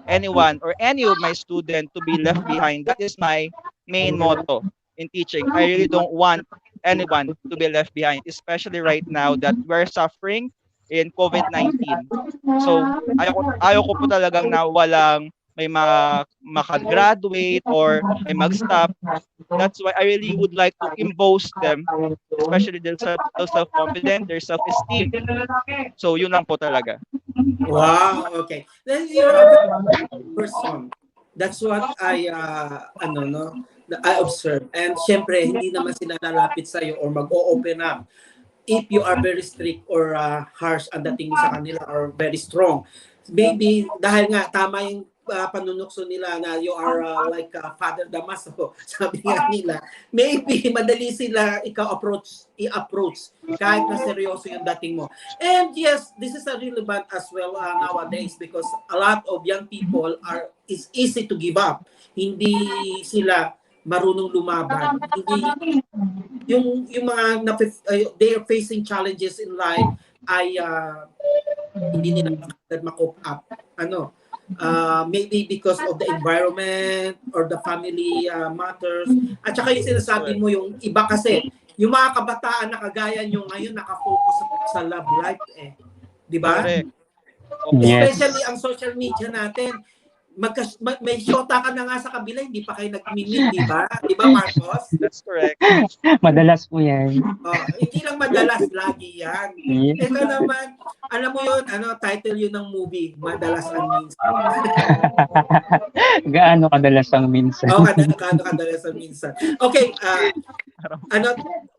anyone or any of my student to be left behind. That is my main motto in teaching. I really don't want anyone to be left behind, especially right now that we're suffering in COVID-19. So, ayaw ko po talagang na walang may makagraduate or may mag-stop. That's why I really would like to impose them, especially their self-confidence, their self-esteem. So, yun lang po talaga. Wow, okay. Then you're a good person. That's what I observe. And syempre, hindi naman sila lalapit sa'yo or mag-o-open up if you are very strict or harsh ang dating mo sa kanila or very strong. Maybe dahil nga tama yung panunukso nila na you are like Father Damaso, sabi nga nila, maybe madali sila i-approach kahit na seryoso yung dating mo. And yes, this is a relevant as well nowadays because a lot of young people is easy to give up. Hindi sila marunong lumaban. Hindi yung mga they are facing challenges in life ay hindi nila ma-cope up. Maybe because of the environment or the family matters. At saka yung sinasabi mo, yung iba kasi, yung mga kabataan na kagaya nyo ngayon nakafocus sa love life di ba? Yes. Especially ang social media natin, may shota ka na nga sa kabila, hindi pa kayo nag-meet, di ba? Di ba, Marcos? That's correct. Madalas po yan. Hindi lang madalas, lagi yan. Yes. Ito naman, alam mo yun, title yun ng movie, Madalas ang Minsan. Gaano kadalas ang minsan? Gaano kadalas ang minsan. Okay,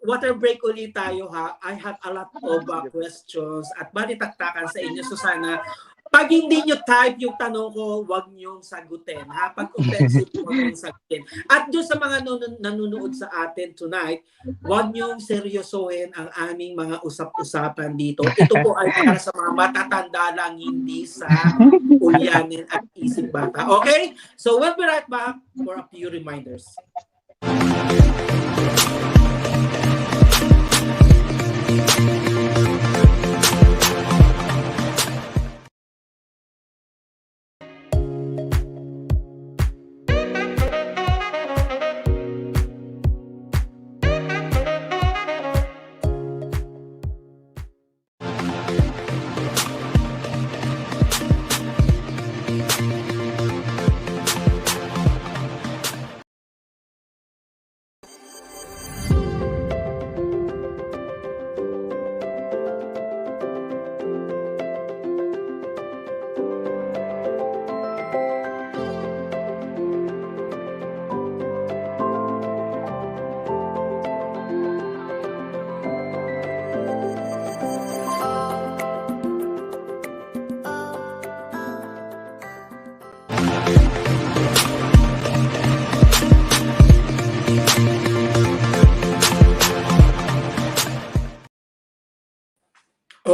water break ulit tayo ha. I have a lot of questions at balitaktakan sa inyo. So sana, pag hindi nyo type yung tanong ko, huwag nyo sagutin. Ha? Pag offensive, huwag nyo sagutin. At doon sa mga nanonood sa atin tonight, huwag nyo seryosohin ang aming mga usap-usapan dito. Ito po ay para sa mga matatanda lang, hindi sa ulyanin at isip bata. Okay? So we'll be right back for a few reminders.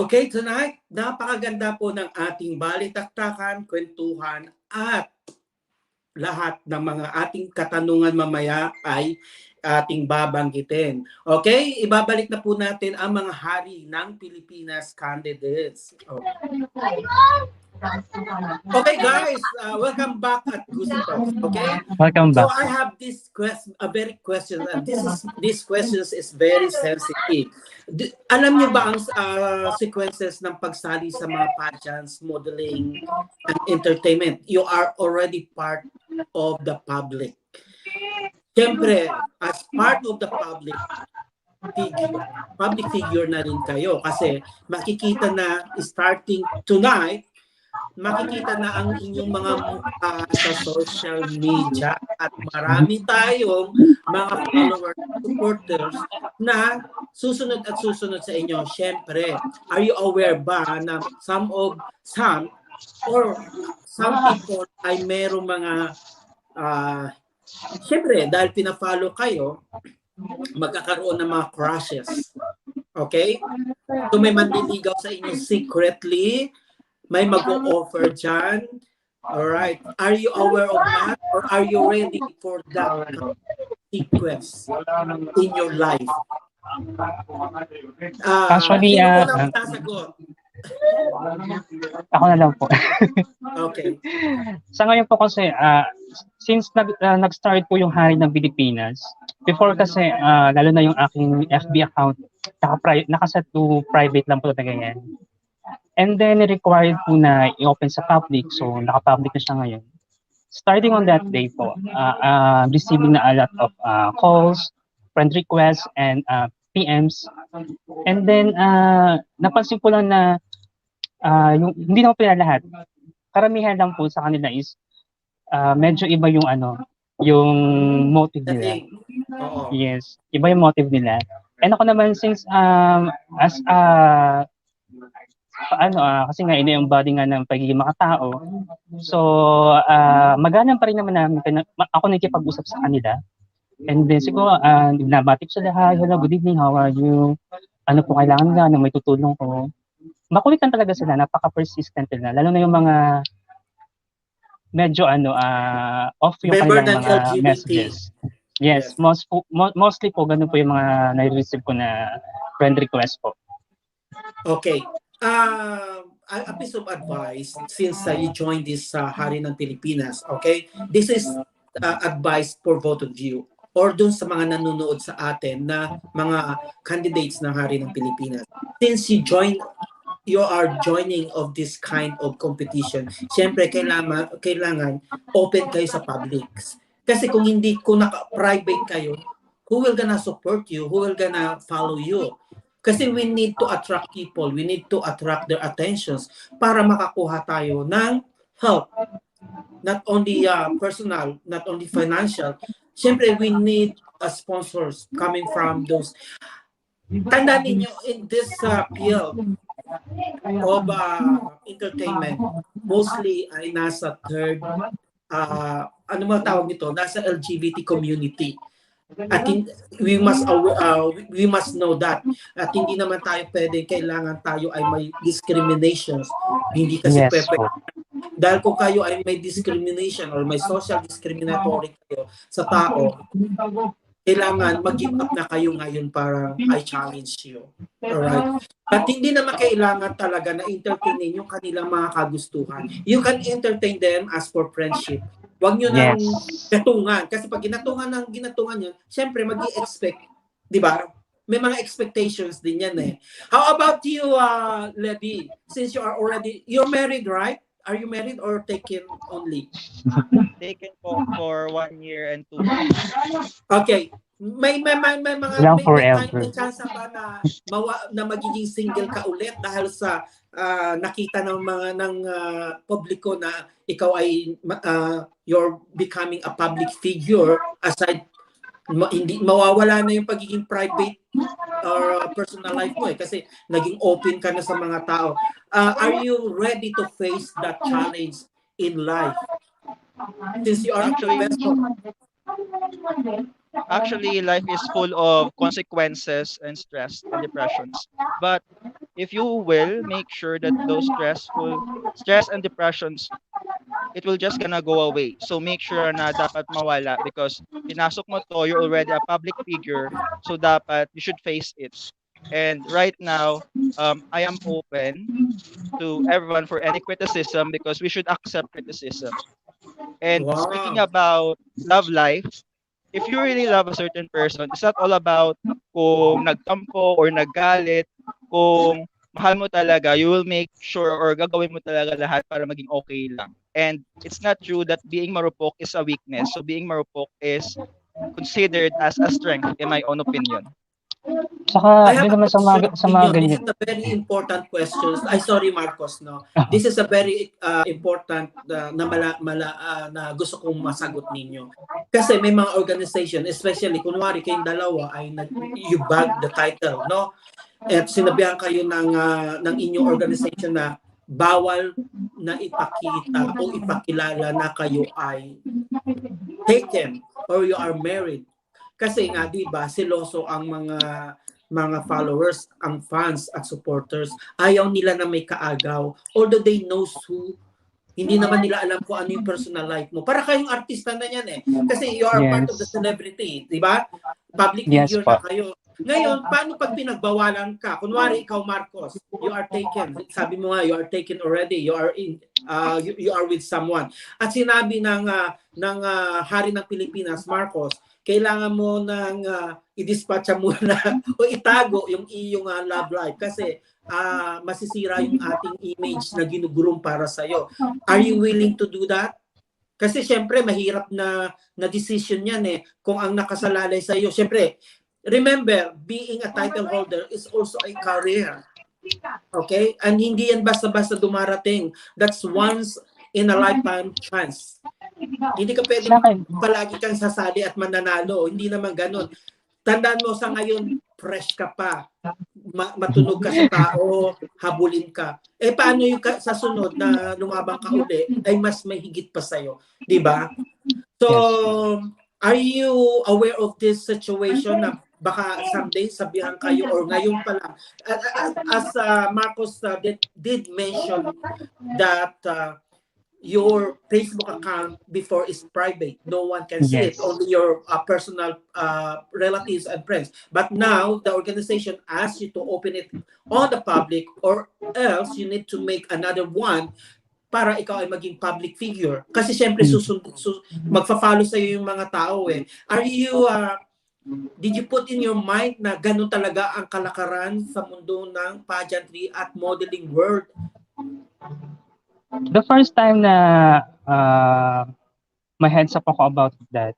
Okay, tonight, napakaganda po ng ating balitaktakan, kwentuhan, at lahat ng mga ating katanungan mamaya ay ating babanggitin. Okay, ibabalik na po natin ang mga hari ng Pilipinas candidates. Okay guys, welcome back at Gusi Talks. Okay, Welcome so back. I have this question, a very question, and this questions is very sensitive. Alam niyo ba ang sequences ng pagsali sa mga pageants, modeling, and entertainment? You are already part of the public. Siyempre, as part of the public figure na rin kayo kasi makikita na starting tonight, makikita na ang inyong mga mukha sa social media at marami tayong mga followers, supporters na susunod at susunod sa inyo. Siyempre, are you aware ba na some people ay merong mga siyempre, dahil pina-follow kayo, magkakaroon ng mga crushes. Okay? So may manliligaw sa inyo secretly, may mag-o-offer dyan. Alright. Are you aware of that? Or are you ready for that sequence in your life? Actually, sino po lang sasagot? Ako na lang po. Okay. Sa ngayon po kasi, since nag-start po yung Hari ng Pilipinas, before kasi, lalo na yung aking FB account, nakaset to private lang po na ganyan. And then, required po na i-open sa public. So, naka-public na siya ngayon. Starting on that day po, receiving na a lot of calls, friend requests, and PMs. And then, napansin ko lang na hindi naman po lahat. Karamihan lang po sa kanila is medyo iba yung yung motive nila. Yes, iba yung motive nila. And ako naman since as kasi nga ina-embody nga ng pagiging makatao. So magalang pa rin naman namin ako nakikipag-usap sa kanila. And then siguro nabati ko sila, hi, hello, good evening, how are you? Ano po kailangan nila, ano may tutulong ko. Makulitan talaga sila, napaka-persistent nila. Lalo na yung mga medyo off yung kanilang mga LGBT messages. Yes. Mostly po, ganun po yung mga nai-receive ko na friend request po. Okay. A piece of advice since you joined this Hari ng Pilipinas, okay? This is advice for both of you or dun sa mga nanonood sa atin na mga candidates ng Hari ng Pilipinas. Since you are joining of this kind of competition, siyempre kailangan open kayo sa public. Kasi kung naka-private kayo, who will gonna support you? Who will gonna follow you? Kasi we need to attract people. We need to attract their attentions para makakuha tayo ng help. Not only personal, not only financial. Siyempre, we need sponsors coming from those. Tandaan ninyo, in this field of entertainment, mostly ay nasa third, ano mga tawag nito? Nasa LGBT community. At we must know that. At hindi naman tayo kailangan tayo ay may discriminations. Hindi kasi dahil kung kayo ay may discrimination or may social discriminatory kayo sa tao, kailangan mag-give up na kayo ngayon para I challenge you. Alright? At hindi naman kailangan talaga na entertainin yung kanilang mga kagustuhan. You can entertain them as for friendship. Huwag nyo nang gatungan. Kasi pag ginatungan yan, syempre mag-i-expect, di ba? May mga expectations din yan eh. How about you, Levi? Since you're married, right? Are you married or taken only? Taken for 1 year and 2 months. Okay. May chance pa na magiging single ka ulit dahil sa nakita ng publiko na ikaw ay you're becoming a public figure aside hindi mawawala na yung pagiging private or personal life mo kasi naging open ka na sa mga tao. Are you ready to face that challenge in life? Since you are Actually, life is full of consequences and stress and depressions. But if you will make sure that those stress and depressions, it will just gonna go away. So make sure na dapat mawala because pinasok mo to, you're already a public figure, so dapat you should face it. And right now, I am open to everyone for any criticism because we should accept criticism. And speaking Wow. about love life, if you really love a certain person, it's not all about kung nagtampo or naggalit. Kung mahal mo talaga, you will make sure or gagawin mo talaga lahat para maging okay lang. And it's not true that being marupok is a weakness. So being marupok is considered as a strength in my own opinion. I Tsaka have doon a naman question sa with mga you. This ganyan. is a very important question. I sorry Marcos, no. This is a very important na gusto kong masagot ninyo. Kasi may mga organization, especially kunwari kayong dalawa ay you bag the title, no? At sinabihan kayo ng inyong organization na bawal na ipakita o ipakilala na kayo ay taken or you are married. Kasi nga, di ba, seloso ang mga followers, ang fans at supporters. Ayaw nila na may kaagaw. Although they know who, hindi naman nila alam kung ano yung personal life mo. Para kayong artista na yan eh. Kasi you are part of the Yes. celebrity, di ba? Public Yes figure po. na kayo. Ngayon, paano pag pinagbawalan ka? Kunwari, ikaw, Marcos, you are taken. Sabi mo nga, you are taken already. You are you are with someone. At sinabi ng Hari ng Pilipinas, Marcos, kailangan mo nang i-dispatcha muna o itago yung iyong love life kasi masisira yung ating image na ginugroom para sa'yo. Are you willing to do that? Kasi syempre mahirap na decision yan eh. Kung ang nakasalalay sa'yo, syempre, remember, being a title holder is also a career. Okay? And hindi yan basta-basta dumarating. That's once in a lifetime chance. Hindi ka pwedeng palagi kang sasali at mananalo. Hindi naman ganun. Tandaan mo sa ngayon, fresh ka pa. Matunog ka sa tao, habulin ka. Eh paano yung sa sunod na lumabang ka uli, ay mas may higit pa sa'yo. Diba? So, are you aware of this situation na baka someday sabihan kayo or ngayon pa lang? As Marcos did mention that your Facebook account before is private. No one can see it. Only your personal relatives and friends. But now, the organization asks you to open it on the public or else you need to make another one para ikaw ay maging public figure. Kasi syempre magfa-follow sa'yo yung mga tao eh. Are you, did you put in your mind na ganun talaga ang kalakaran sa mundo ng pageantry at modeling world? The first time na may heads up ako about that,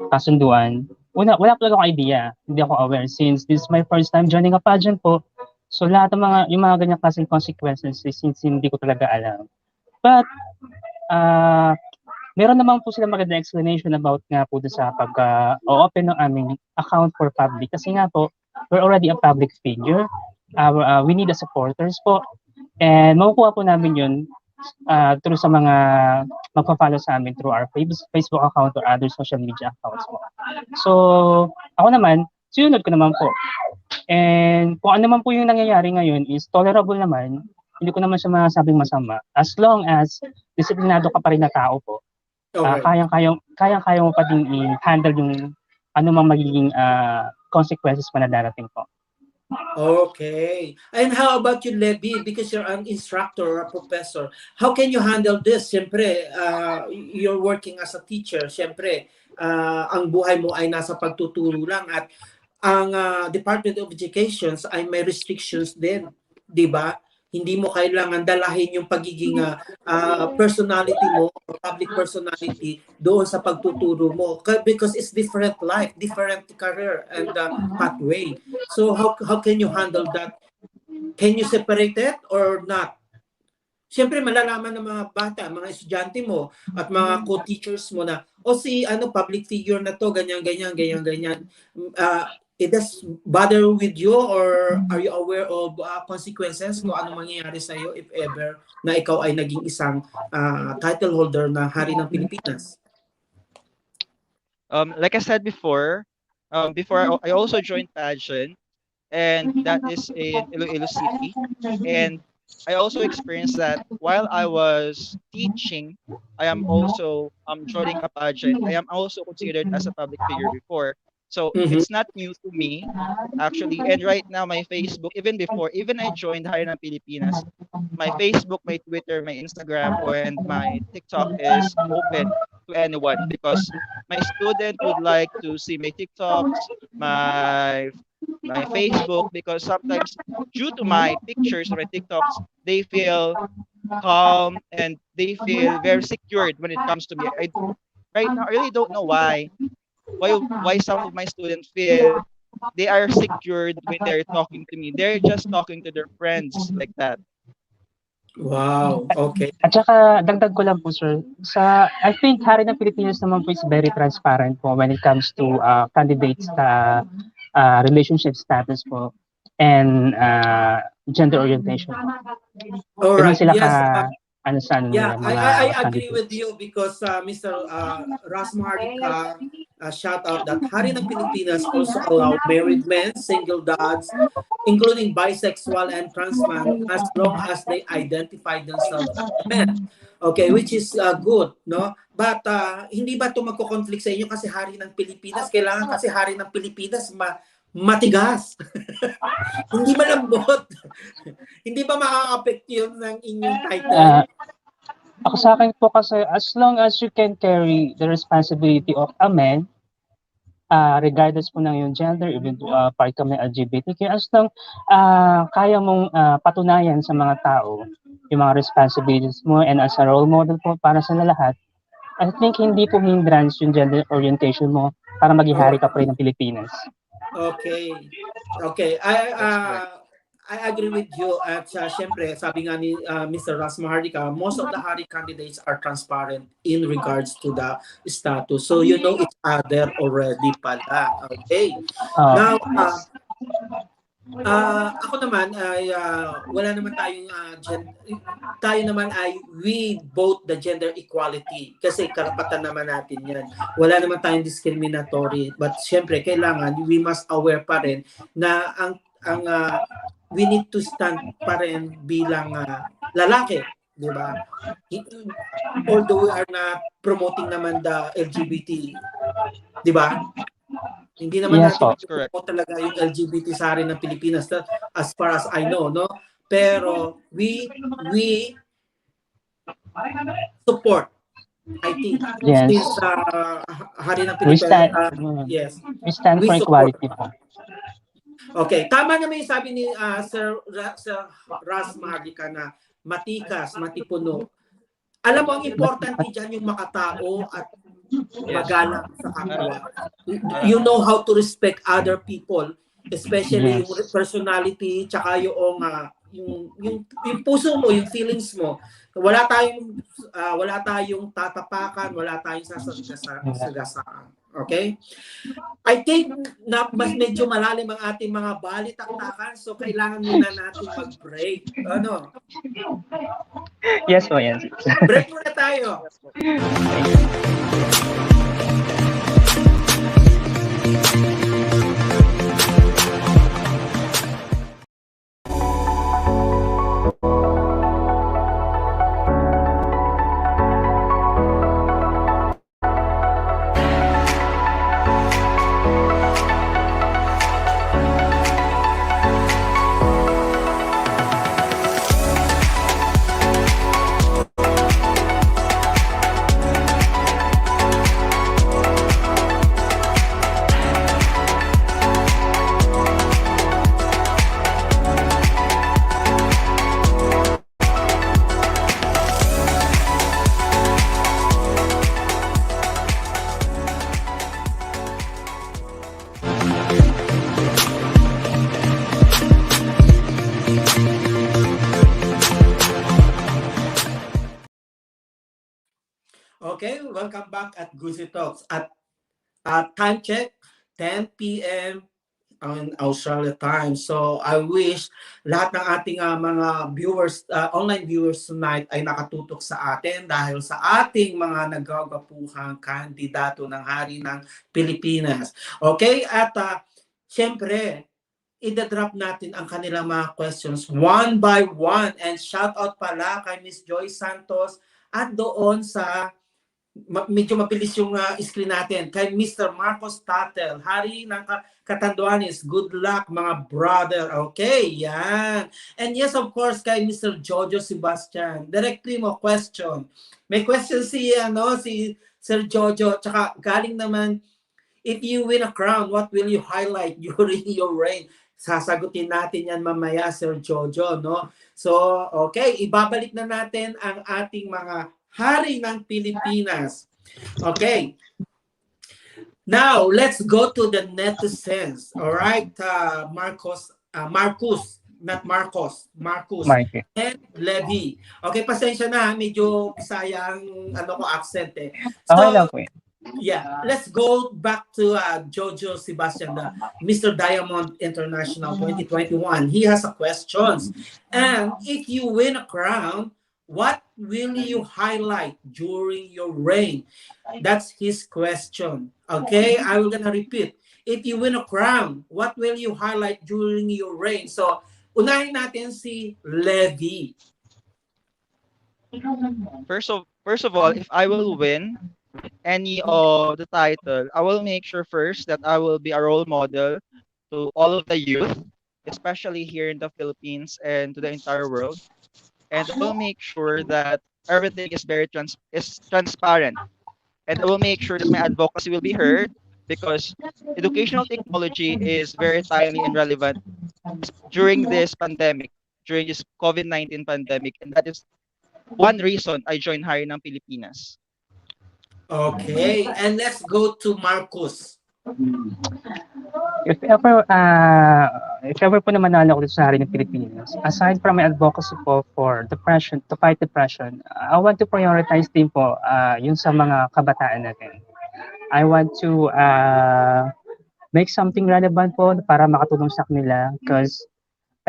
kasunduan, wala talaga akong idea. Hindi ako aware since this is my first time joining a pageant po. So lahat ng yung mga ganyang klaseng consequences since hindi ko talaga alam. But meron naman po sila magandang explanation about nga po sa pag-open ng aming account for public. Kasi nga po, we're already a public figure. We need the supporters po. And makukuha po namin yun through sa mga magpa-follow sa amin through our Facebook account or other social media accounts po. So, ako naman, sinunod ko naman po. And kung ano naman po yung nangyayari ngayon is tolerable naman. Hindi ko naman siya masabing masama. As long as disiplinado ka pa rin na tao po. Kayang-kaya mo pa din i-handle yung anumang magiging consequences pa na darating po. Okay. And how about you, Levi? Because you're an instructor or a professor, how can you handle this? Siyempre, you're working as a teacher. Siyempre, ang buhay mo ay nasa pagtuturo lang at ang Department of Education ay may restrictions din, di ba? Hindi mo kailangan dalahin yung pagiging personality mo, public personality, doon sa pagtuturo mo. Because it's different life, different career and pathway. So how can you handle that? Can you separate it or not? Siyempre, malalaman ng mga bata, mga estudyante mo, at mga co-teachers mo na, si public figure na to, ganyan. It does bother with you or are you aware of consequences kung ano mangyayari sa iyo if ever na ikaw ay naging isang title holder na Hari ng Pilipinas? Like I said before, Before I also joined pageant, and that is in Iloilo City. And I also experienced that while I was teaching, I am also joining a pageant. I am also considered as a public figure before. So Mhm. it's not new to me, actually. And right now, my Facebook, even before, even I joined Hari ng Pilipinas, my Facebook, my Twitter, my Instagram, and my TikTok is open to anyone because my student would like to see my TikToks, my Facebook, because sometimes due to my pictures or my TikToks, they feel calm and they feel very secured when it comes to me. Right now I really don't know why some of my students feel they are secured when they're talking to me. They're just talking to their friends like that. Wow, okay. At saka dagdag ko lang po sir, I think Hari ng Pilipinas naman po is very transparent po when it comes to candidates relationship status po and gender orientation. All Ganun right. sila Yes. ano sa ano Yeah, nila mga I agree with candidates. you because Mr. Ras Maharlika shout out that Hari ng Pilipinas also allow married men, single dads, including bisexual and trans men, as long as they identify themselves as a men. Okay, which is good, no? But hindi ba ito magko-conflict sa inyo kasi Hari ng Pilipinas? Kailangan kasi Hari ng Pilipinas matigas. Hindi malambot. Hindi ba makaka-affect yun ng inyong title? Ako sa akin po kasi as long as you can carry the responsibility of a man, regardless po ng yung gender, even part ka may LGBTQ, as long kaya mong patunayan sa mga tao yung mga responsibilities mo and as a role model po para sa lahat, I think hindi po hindrance yung gender orientation mo para maging hari ka pa rin ng Pilipinas. Okay. Okay. That's correct. I agree with you. At syempre, sabi nga ni Mr. Ras Maharlika, most of the Hari candidates are transparent in regards to the status. So you know each other already pala. Okay. Now, Yes. ako naman ay wala naman tayong tayo naman ay we vote the gender equality kasi karapatan naman natin yan. Wala naman tayong discriminatory but syempre kailangan we must aware pa rin na ang we need to stand pa rin bilang lalaki, di ba? Although we are not promoting naman the LGBT, di ba? Hindi naman Yes natin po. pinupromote talaga yung LGBT sa rin ng Pilipinas as far as I know, no? Pero we support, I think, Yes. since Hari ng We Pilipinas, yes, we stand we for support. equality po. Okay, tama naman yung sabi ni Sir Ras Maharlika na matikas, matipuno. Alam mo, ang importante dyan yung makatao at magalang sa kapwa. You know how to respect other people, especially Yes. yung personality, tsaka yung puso mo, yung feelings mo. Wala tayong tatapakan, wala tayong sasagasaan. Okay? I think na mas medyo malalim ang ating mga balitaktakan, so kailangan muna natin mag-break. Ano? Yes po, yes. Break muna tayo. Yes po. Okay, welcome back at Gusi Talks. At time check, 10 p.m. on Australia time. So I wish lahat ng ating mga viewers, online viewers tonight ay nakatutok sa atin dahil sa ating mga nagagapuhang kandidato ng Hari ng Pilipinas. Okay? At syempre, i-drop natin ang kanilang mga questions one by one. And shout out pala kay Miss Joy Santos at doon sa medyo mabilis yung screen natin. Kay Mr. Marcos Tatel, Hari ng Katanduanes, good luck mga brother. Okay, yan. And yes, of course, kay Mr. Jojo Sebastian. Directly mo, question. May question si Sir Jojo, tsaka galing naman, if you win a crown, what will you highlight during your reign? Sasagutin natin yan mamaya, Sir Jojo, no? So, okay, ibabalik na natin ang ating mga Hari ng Pilipinas. Okay. Now, let's go to the netizens. All right, Marcos, not Marcos, Marcus and Levy. Okay, pasensya na, medyo sayang accent eh. So, okay lang po. Yeah, let's go back to Jojo Sebastian, Mr. Diamond International 2021. He has a questions. And if you win a crown, what will you highlight during your reign? That's his question. Okay, I will gonna repeat. If you win a crown, what will you highlight during your reign? So, unahin natin si Levy. First of all, if I will win any of the title, I will make sure first that I will be a role model to all of the youth, especially here in the Philippines and to the entire world. And I will make sure that everything is very transparent. And I will make sure that my advocacy will be heard because educational technology is very timely and relevant during this pandemic, during this COVID-19 pandemic. And that is one reason I joined HARI ng Pilipinas. Okay, and let's go to Marcus. If ever po na manalo ko sa Hari ng Pilipinas, aside from my advocacy po for depression, to fight depression, I want to prioritize din po yung sa mga kabataan natin. I want to make something relevant po para makatulong sa kanila because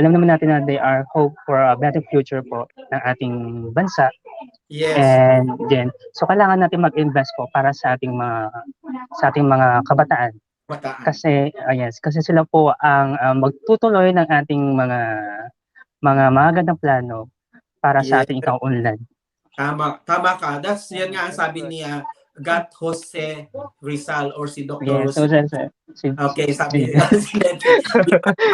alam naman natin na they are hope for a better future po ng ating bansa. Yes. And then, so kailangan natin mag-invest po para sa ating mga kabataan. Kasi kasi sila po ang magtutuloy ng ating mga magandang plano para sa ating ikaunlad. Tama ka. That's yan nga ang sabi ni 𝗏𝗏𝗏𝗏 Rizal or si Dr. Yes, okay, sabi niya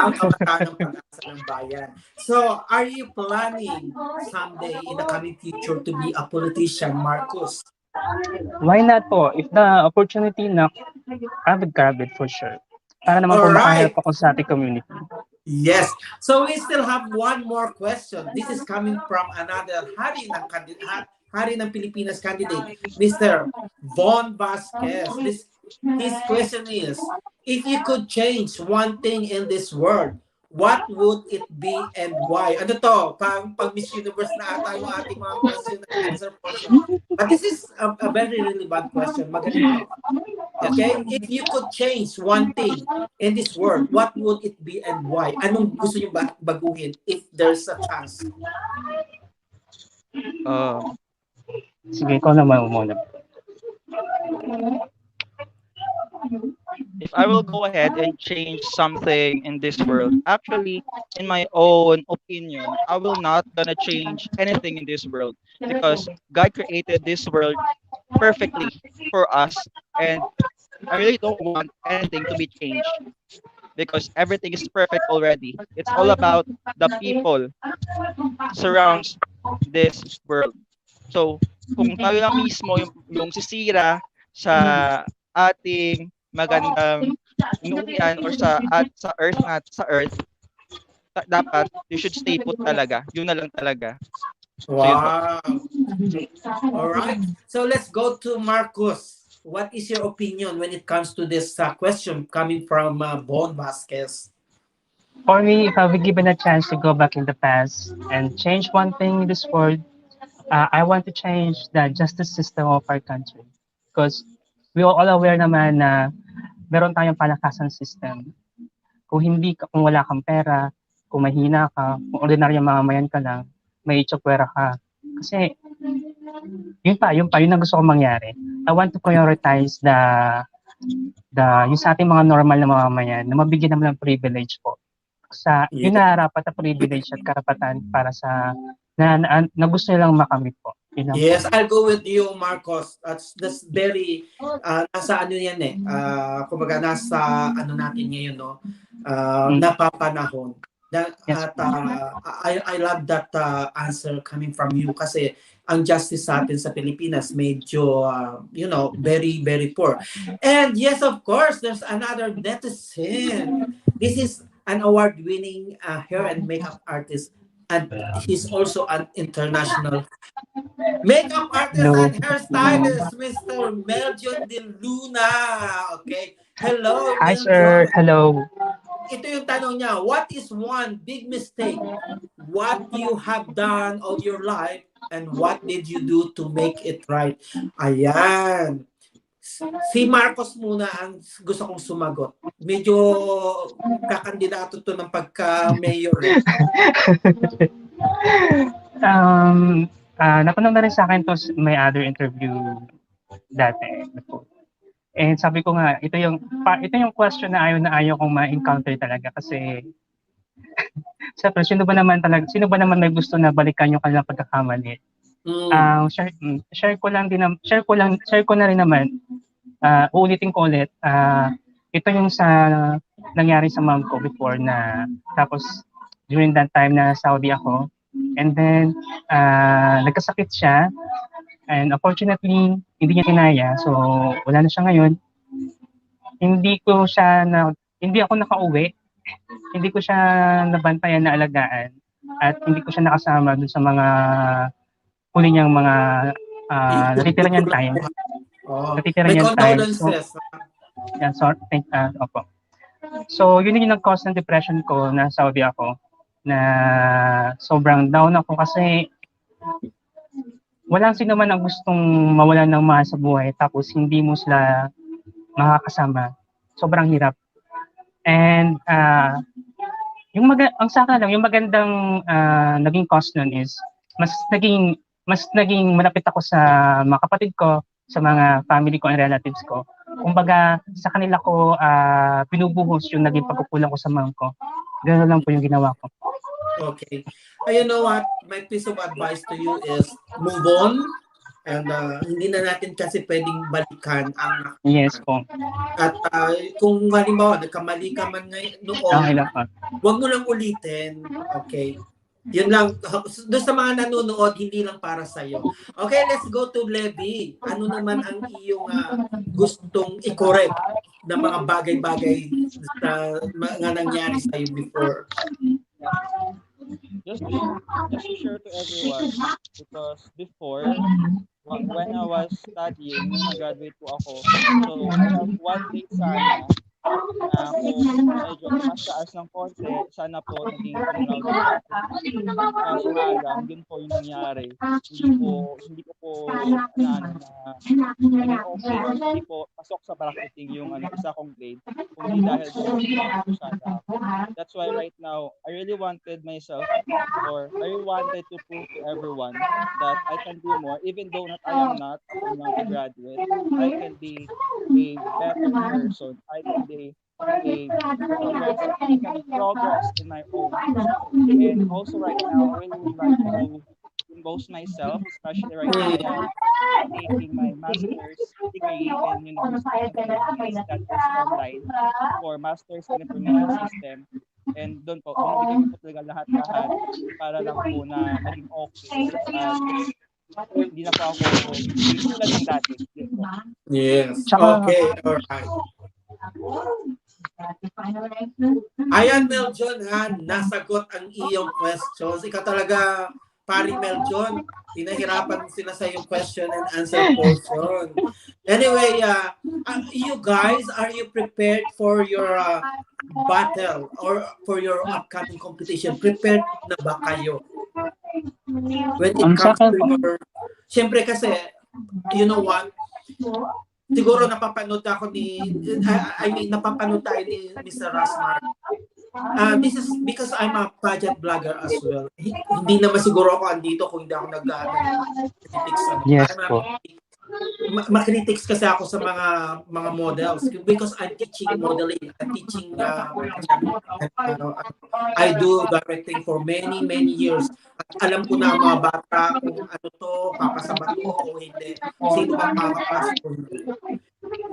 ang kabataan ng pag-asa ng bayan. So, are you planning someday in the coming future to be a politician, Marcus? Why not po? If the opportunity na, I would grab it for sure. Para naman po makahelp ako sa ating community. Yes. So we still have one more question. This is coming from another Hari ng Pilipinas candidate, Mr. Von Vasquez. His question is, if you could change one thing in this world, what would it be and why? Ano to? Pag Miss Universe na ata yung ating mga question and answer portion. But this is a very relevant question. Magaling to. Okay? If you could change one thing in this world, what would it be and why? Anong gusto nyo baguhin if there's a chance? Sige, ikaw naman muna. If I will go ahead and change something in this world, actually, in my own opinion, I will not gonna change anything in this world because God created this world perfectly for us, and I really don't want anything to be changed because everything is perfect already. It's all about the people surrounds this world. So, kung tayo lang mismo yung sisira sa ating magandang inuwian or sa earth, dapat you should stay put talaga. Yun na lang talaga. Wow. All right. So let's go to Marcus. What is your opinion when it comes to this question coming from Von Vasquez? For me, if I were given a chance to go back in the past and change one thing in this world, I want to change the justice system of our country. Because we are all aware naman na meron tayong palakasan system. kung wala kang pera, kung mahina ka, kung ordinaryong mamamayan ka lang, may itsapwera ka. Kasi, yun ang gusto kong mangyari. I want to prioritize yung sa ating mga normal na mamamayan na mabigyan naman ng privilege po. Yun na rapat na privilege at karapatan para sa na gusto nilang makamit po. Yes, I'll go with you, Marcos. That's very nasa ano yan eh. Kumbaga nasa ano natin ngayon, no? Napapanahon. At I love that answer coming from you kasi ang justice sa atin sa Pilipinas medyo very very poor. And yes, of course, there's another netizen. This is an award-winning hair and makeup artist, and he's also an international makeup artist and hairstylist, Mr. Meljon De Luna. Okay. Hello, Hi, Meljon. sir. Hello. Ito yung tanong niya. What is one big mistake? What you have done all your life and what did you do to make it right? Ayan. Si Marcos muna ang gusto kong sumagot. Medyo kakandidato to ng pagka-mayor. Napanood na rin sa akin to may other interview dati. And sabi ko nga, ito yung question na ayaw kong ma-encounter talaga kasi siyempre, sino ba naman may gusto na balikan yung kanilang pagkakamali? Share ko na rin naman. Uulitin ko ulit. Ito yung sa nangyari sa mom ko before na tapos during that time na Saudi ako. And then nagkasakit siya. And unfortunately, hindi niya kinaya. So, wala na siya ngayon. Hindi ako nakauwi. Hindi ko siya nabantayan na alagaan. At hindi ko siya nakasama dun sa mga huli niyang mga natitira niyang time. Natitira niyang time. Opo. So, yun yung nag-cause ng depression ko na Saudi ako. Na sobrang down ako kasi walang sino man ang gustong mawalan ng mahal sa buhay tapos hindi mo sila makakasama. Sobrang hirap. And ang saka lang, yung magandang naging cause nun is mas naging malapit ako sa mga kapatid ko, sa mga family ko and relatives ko. Kumbaga, sa kanila ko pinubuhos yung naging pagkukulang ko sa mom ko. Gano'n lang po yung ginawa ko. Okay. You know what? My piece of advice to you is move on. And hindi na natin kasi pwedeng balikan ang Yes po. At kung halimbawa, nagkamali ka man noon, huwag mo lang ulitin. Okay? Yun lang. Doon sa mga nanonood, hindi lang para sa'yo. Okay, let's go to Levi. Ano naman ang iyong gustong i-correct na mga bagay-bagay na nangyari sa'yo before? Just to share to everyone, because before, when I was studying, nung nag-graduate po ako, so I have one day sana na kung medyo mas taas ng konti, sana po naging cum laude po ako. Kaso nga lang, yun po yung nangyari. Hindi ko po hindi po pasok sa bracketing yung isa kong grade, kundi dahil doon sana ako. That's why right now, I really wanted myself, or I really wanted to prove to everyone that I can do more, even though I am not a cum laude graduate. I can be a better person. I can be progress in my own. And also right now, I really would like to impose myself, especially right now, I'm taking my master's degree in University of the Philippines, that is online, for Master's in Information System. And doon po, binibigyan ko talaga lahat-lahat para lang po na maging okay. Hindi na po ako tulad ng dati. Yes. Okay. Alright. Ayan, Meljon, nasagot ang iyong questions. Ikaw talaga, Pari Meljon, pinahirapan sila sa iyong question and answer portion. Anyway, you guys, are you prepared for your battle or for your upcoming competition? Prepared na ba kayo? When it comes to your... Siyempre kasi, you know what? siguro napapanood ako I mean, napapanood tayo ni Mr. Rasmar. This is because I'm a pageant blogger as well. Hindi naman siguro ako andito kung hindi ako nag-critics. Yes po. Makritics kasi ako sa mga models because I'm teaching modeling, I'm teaching I do directing for many years. At alam ko na ang mga bata kung ano to, papasama to o hindi. Sino ba makakapasok ko?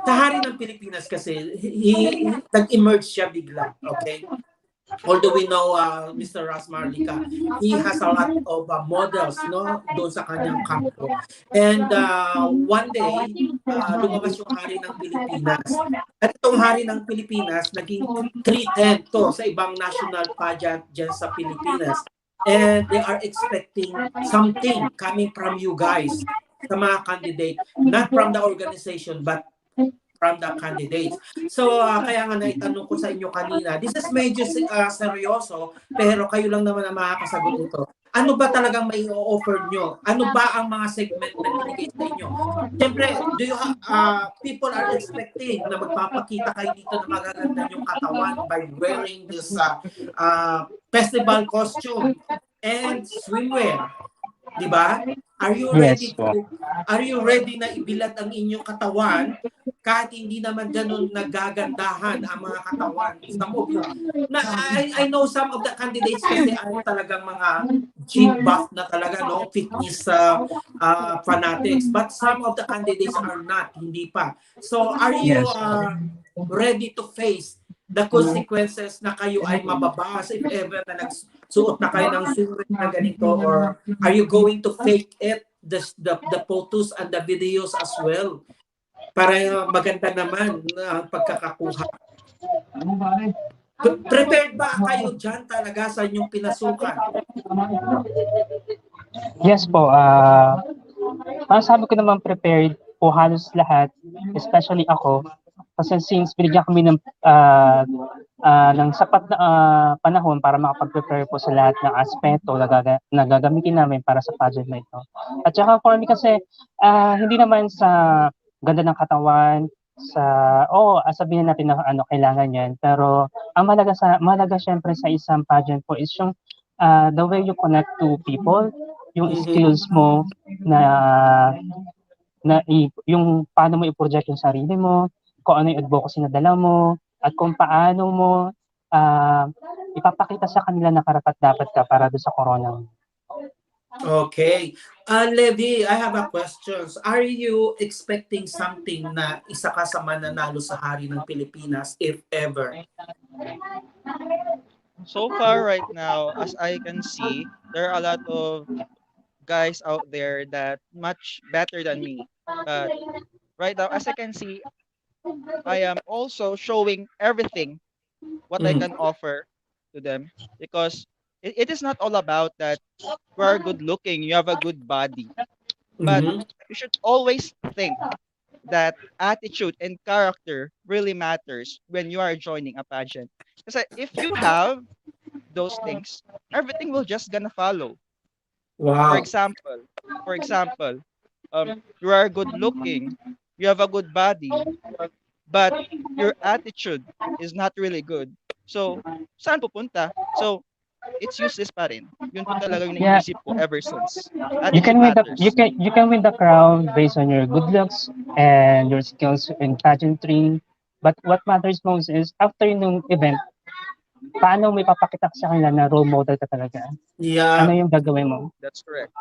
Sa Hari ng Pilipinas kasi, nag-emerge siya bigla, okay? Although we know Mr. Maharlikans, he has a lot of models, no, doon sa kanyang kampo. And one day, lumabas yung Hari ng Pilipinas. At itong Hari ng Pilipinas, naging 310 to sa ibang national pageant dyan sa Pilipinas. And they are expecting something coming from you guys, sa mga candidate, not from the organization, but from the candidates. So, kaya nga naitanong ko sa inyo kanina, this is medyo seryoso, pero kayo lang naman ang makakasagot nito. Ano ba talagang may offer nyo? Ano ba ang mga segment na binigay sa inyo? Siyempre, people are expecting na magpapakita kayo dito na magaganda yung katawan by wearing this festival costume and swimwear. Diba? Are you ready na ibilad ang inyong katawan kahit hindi naman ganun nagagandahan ang mga katawan? Some of you, I know some of the candidates kasi ay talagang mga gym buff na talaga, no? Fitness fanatics. But some of the candidates are not, hindi pa. So are you ready to face the consequences na kayo ay mababas if ever na nagsuot na kayo ng suit na ganito, or are you going to fake it, the photos and the videos as well para maganda naman ang pagkakakuha? Prepared ba kayo dyan talaga sa inyong pinasukan? Yes po, masasabi ko naman prepared po halos lahat, especially ako. Kasi since binigyan kami ng sapat na panahon para makapag-prepare po sa lahat ng aspeto na gagamitin namin para sa pageant na ito. At saka for me kasi, hindi naman sa ganda ng katawan, sabihin natin na kailangan yan. Pero ang mahalaga syempre sa isang pageant po is yung the way you connect to people, yung skills mo yung paano mo i-project yung sarili mo, kung ano yung advocacy na dala mo, at kung paano mo ipapakita sa kanila na karapat-dapat ka para doon sa corona. Okay. Levi, I have a question. Are you expecting something na isa ka sa mananalo sa Hari ng Pilipinas, if ever? So far right now, as I can see, there are a lot of guys out there that much better than me. But right now, as I can see, I am also showing everything what I can offer to them, because it is not all about that you are good looking, you have a good body, but you should always think that attitude and character really matters when you are joining a pageant. Because if you have those things, everything will just gonna follow. Wow. For example, you are good looking, you have a good body, but your attitude is not really good. So, saan pupunta? So, it's useless pa rin. Yun po talaga yung naisip ko ever since. You can win the crowd based on your good looks and your skills in pageantry. But what matters most is after yung event, paano mo ipapakita sa kanila na role model ka talaga? Yeah. Ano yung gagawin mo? That's correct.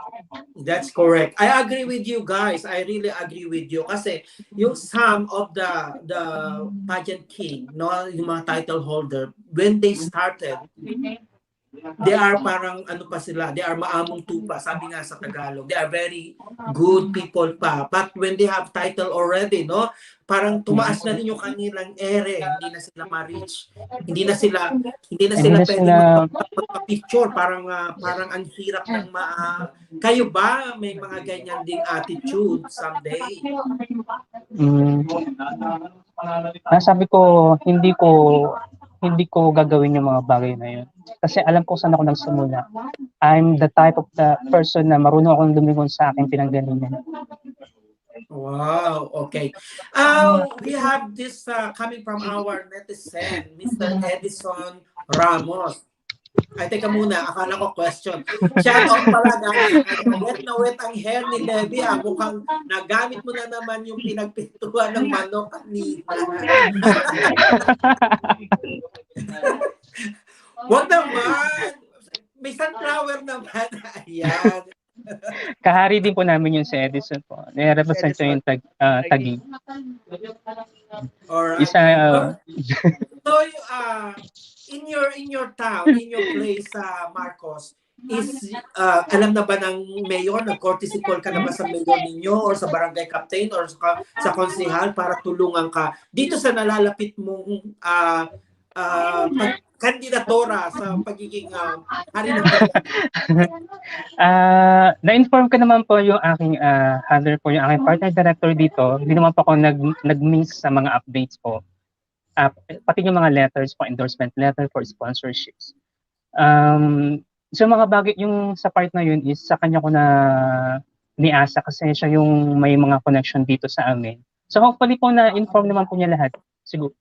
That's correct. I agree with you guys. I really agree with you. Kasi yung some of the pageant king, no, yung mga title holder, when they started, they are parang ano pa sila, they are maamong tupa, sabi nga sa Tagalog. They are very good people pa. But when they have title already, no, parang tumaas na din yung kanilang ere, hindi na sila ma-reach. Hindi na sila pwede magpa-picture, parang ang hirap ng kayo ba may mga ganyan ding attitude someday? Sabi ko, hindi ko gagawin yung mga bagay na yun. Kasi alam ko saan ako nagsimula. I'm the type of the person na marunong akong lumingon sa aking pinanggalingan. Wow, okay. We have this coming from our netizen, Mr. Edison Ramos. Ay, teka muna, akala ko question. Shout out pala galing sa kanya. Wet na wet ang hair ni Levi. Mukhang nagamit mo na naman yung pinagpintuan ng manok kanina. Wag naman! May sunflower naman. Ayan. Kahari din po namin yung si Edison po. Nire-represent ko yung Taguig. Alright. Isa, So, in your town, in your place, Marcos, is alam na ba ng mayor, nag-courtesy call ka na ba sa mayor ninyo or sa barangay captain or sa konsehal para tulungan ka dito sa nalalapit mong kandidatura sa pagiging hari ng na-inform ko naman po yung aking handler po, yung aking partner director dito. Hindi naman po ako nag-miss sa mga updates po. Pati yung mga letters po, endorsement letter for sponsorships. So mga bagay, yung sa part na yun is sa kanya ko na niasa kasi siya yung may mga connection dito sa amin. So hopefully po na-inform naman po niya lahat. Siguro.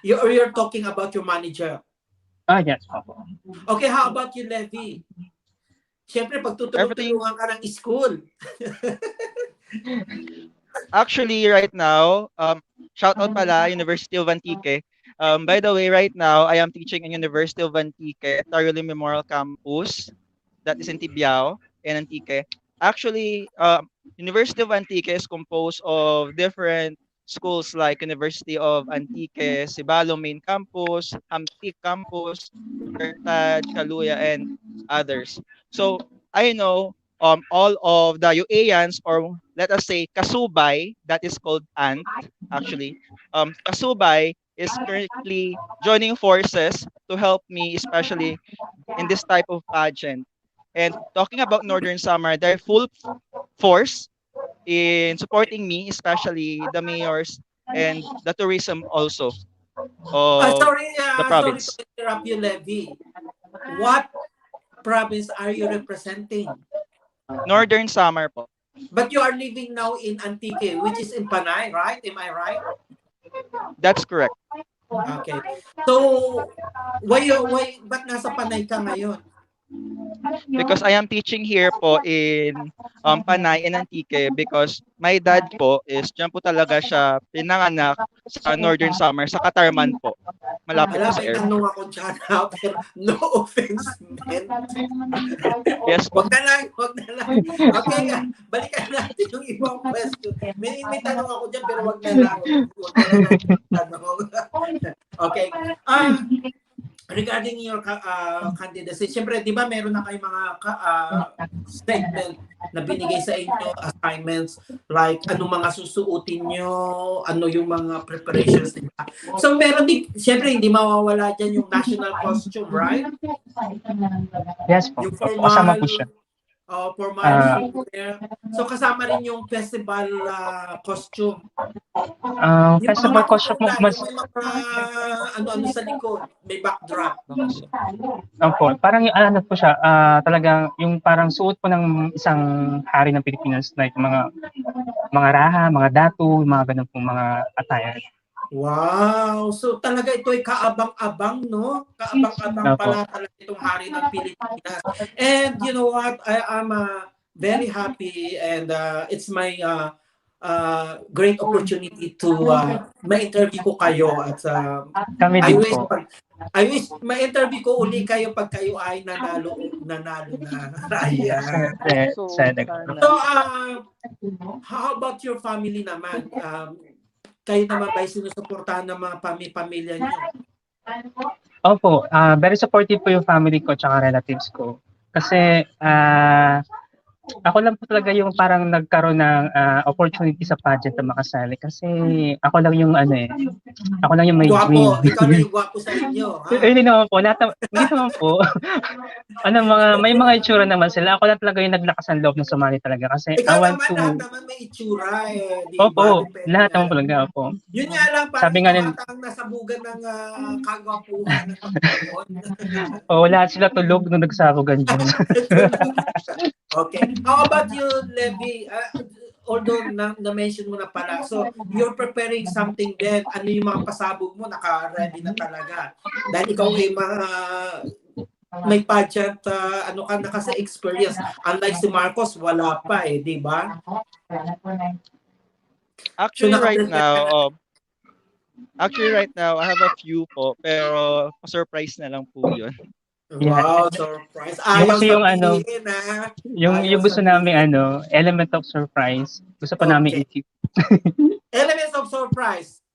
You're talking about your manager. Yes. Okay, how about you, Levi? Siyempre, pagtutulungan ka ng school. Actually, right now, shout out pala, University of Antique. By the way, right now, I am teaching in University of Antique, 𝗟𝗪𝗚 Memorial Campus, that is in 𝗪𝗏𝗏 in Antique. Actually, University of Antique is composed of different schools like University of Antique, Cibalo Main Campus, Antique Campus, 𝗟𝗘𝗩𝗜, and others. So I know all of the UANs, or let us say kasubay, that is called ANT actually. Kasubay is currently joining forces to help me, especially in this type of pageant. And talking about Northern Summer, they're full force in supporting me, especially the mayors and the tourism also of the province. Sorry to interrupt you, Levi. What province are you representing? Northern Summer po. But you are living now in Antique, which is in Panay, right? Am I right? That's correct. Okay. So, ba't nasa Panay ka ngayon? Because I am teaching here po in Panay and Antique because my dad po is dyan po talaga siya pinanganak sa Northern Summer, sa Katarman po. Malapit po sa airport. Tanong ako dyan, pero no offense, man. Yes po. Wag na lang. Okay nga, balikan natin yung ibang question. May tanong ako dyan, pero wag na lang. Okay. Regarding your candidacy, siyempre, di ba meron na kayong mga statement na binigay sa inyo, assignments, like anong mga susuotin nyo, ano yung mga preparations nila. So meron din, siyempre, hindi mawawala dyan yung national costume, right? Yes po. Yung formal, Kasama po siya. Formal wear. So kasama rin yung festival costume. Festival costume mo mas may mga ano sa likod, may backdrop. Opo, parang yung ano po siya, talagang yung parang suot po ng isang hari ng Pilipinas, like mga raha, mga datu, mga ganun pong mga attire. Wow! So talaga ito ay kaabang-abang, no? Kaabang-abang pala talaga itong hari ng Pilipinas. And you know what? I am very happy, and it's my great opportunity to ma-interview ko kayo. At Kami din po. I wish ma-interview ko uli kayo pag kayo ay nanalo na. Ayan. So, how about your family naman? Kayo naman ba'y sinusuportahan ng mga pamilya niyo? Opo, very supportive po yung family ko tsaka relatives ko. Kasi ako lang po talaga yung parang nagkaroon ng opportunity sa pageant na makasali. Kasi ako lang yung ako lang yung may dream. Ikaw na yung gwapo sa inyo. Hindi naman po, hindi naman po. May mga itsura naman sila. Ako lang talaga yung naglakas ng loob na sumali talaga. Kasi ikaw I want naman, to... lahat naman may itsura eh. Opo, lahat naman po talaga. Opo. Yun nga lang, parang sabi nga ang nasabugan ng kagwapuhan. Lahat sila tulog nung nagsabugan dyan. Okay. How about you, Levi? although na-mention mo na pala, so you're preparing something then, ano yung mga pasabog mo, naka-ready na talaga. Dahil ikaw ay may pageant, ano ka na kasi experience. Unlike si Marcos, wala pa eh, di ba? Actually, So, right now, I have a few po, pero surprise na lang po yun. Yeah. Wow, surprise. Yung Ayaw kasi yung ano, sabihin, ha? yung gusto namin element of surprise. Gusto pa namin Okay. i-keep. Elements of surprise.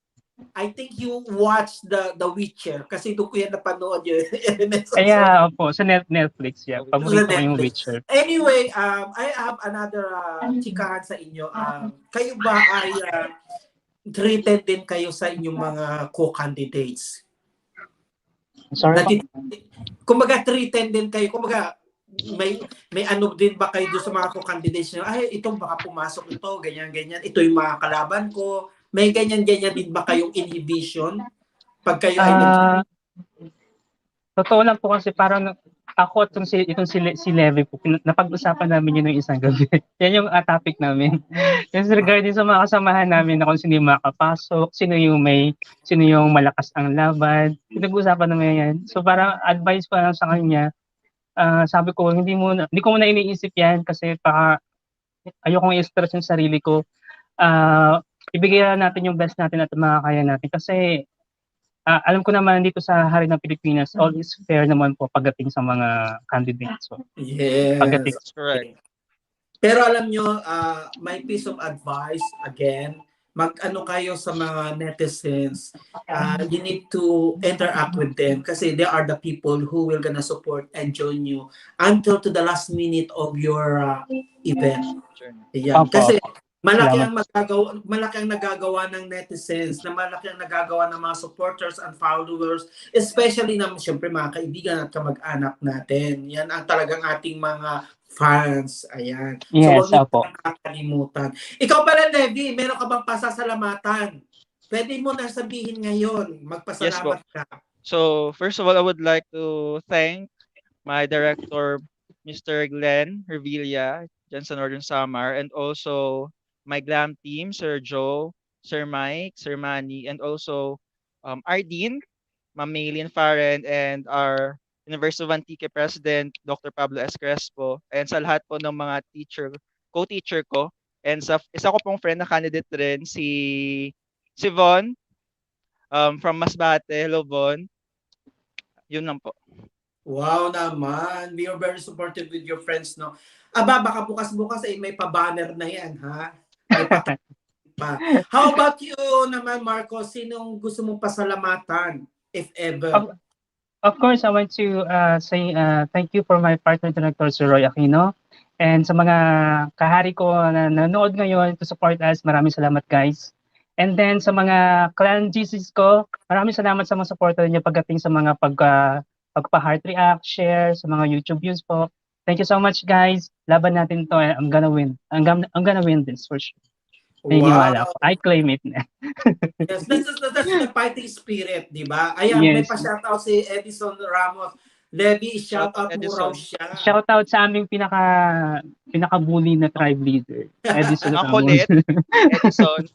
I think you watched the Witcher kasi doon ko yan napanood yung Elements of Surprise. Kaya, opo, sa Netflix, yeah. Paborito ko yung Witcher. Anyway, I have another chikahan sa inyo. Kayo ba ay treated din kayo sa inyong mga co-candidates? Sorry? Kumbaga, treated din kayo. Kumbaga, may ano din ba kayo doon sa mga co-candidates nyo? Ay, ito baka pumasok ito, ganyan-ganyan. Ito yung mga kalaban ko. May ganyan-ganyan din ba kayong inhibition pag kayo ay Totoo lang po kasi parang ako itong si Levi po, napag-usapan namin yun ng isang gabi. Yan yung topic namin. Kasi regarding sa mga kasamahan namin na kung sino yung makapasok, sino yung malakas ang laban, pinag-usapan namin yan. So parang advice ko lang sa kanya, sabi ko, hindi ko muna iniisip yan kasi baka ayokong i-stress yung sarili ko. Ibigay natin yung best natin at makakaya natin kasi alam ko naman dito sa Hari ng Pilipinas, all is fair naman po pagdating sa mga candidates. So, yes, that's correct. Pero alam nyo, my piece of advice, again, mag-ano kayo sa mga netizens, you need to interact with them kasi they are the people who will gonna support and join you until to the last minute of your event. Ayan. Kasi malaki ang nagagawa ng netizens, na malaki ang nagagawa ng mga supporters and followers, especially na siyempre mga kaibigan at kamag-anak natin. Yan ang talagang ating mga fans. Ayan. Yes, so wag niyo kakalimutan. Ikaw pala, Levi, meron ka bang pasasalamatan? Pwede mo na sabihin ngayon. Magpasalamat ka. So, first of all, I would like to thank my director, Mr. Glenn Hervilla, dyan sa Northern Samar, and also my glam team, Sir Joe, Sir Mike, Sir Manny, and also our Dean, Ma'am Maylin Farren, and our University of Antique President, Dr. Pablo S. Crespo, and sa lahat po ng mga co-teacher ko, and sa isa ko pong friend na candidate rin, si Von, from Masbate. Hello, Von. Yun lang po. Wow naman. We are very supportive with your friends, no? Aba, baka bukas-bukas may pa-banner na yan, ha? May pa. How about you naman, Marco? Sinong gusto mong pasalamatan, if ever? Of course, I want to say thank you for my partner director, Sir Roy Aquino. And sa mga kahari ko na nanood ngayon to support us, maraming salamat, guys. And then sa mga clan GCs ko, maraming salamat sa mga supporter niyo pagdating sa mga pagpa-heart react, share, sa mga YouTube views po. Thank you so much, guys. Laban natin to. I'm gonna win. I'm gonna win this for sure. Wow. I claim it na. Yes, that's the fighting spirit, di ba? Ayan, yes. May pa-shoutout si Edison Ramos. Levi, shoutout mo raw siya. Shoutout sa aming pinaka-bully na tribe leader. Edison Ramos. Edison.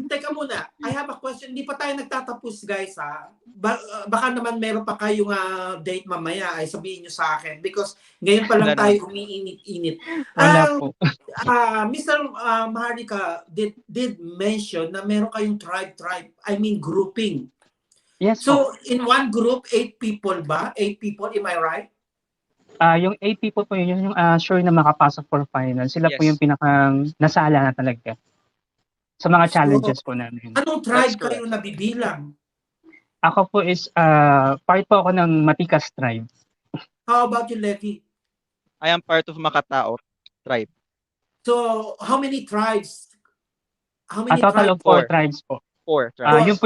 Teka muna. I have a question. Hindi pa tayo nagtatapos, guys, ha? Baka naman meron pa kayong date mamaya ay sabihin nyo sa akin because ngayon pa lang tayo umiinit-init. Wala po. Mr. Maharlika did mention na meron kayong grouping. Yes. So, in one group, 8 people ba? 8 people, am I right? Yung 8 people po yun, yung sure na makapasok for final. Sila po yung pinakang nasala na talaga. Sa mga challenges po namin. Anong tribe kayo nabibilang? Ako po is, part po ako ng Matikas tribe. How about you, Levi? I am part of Makatao tribe. So, how many tribes? A total of 4 tribes po. 4 tribes. Yun po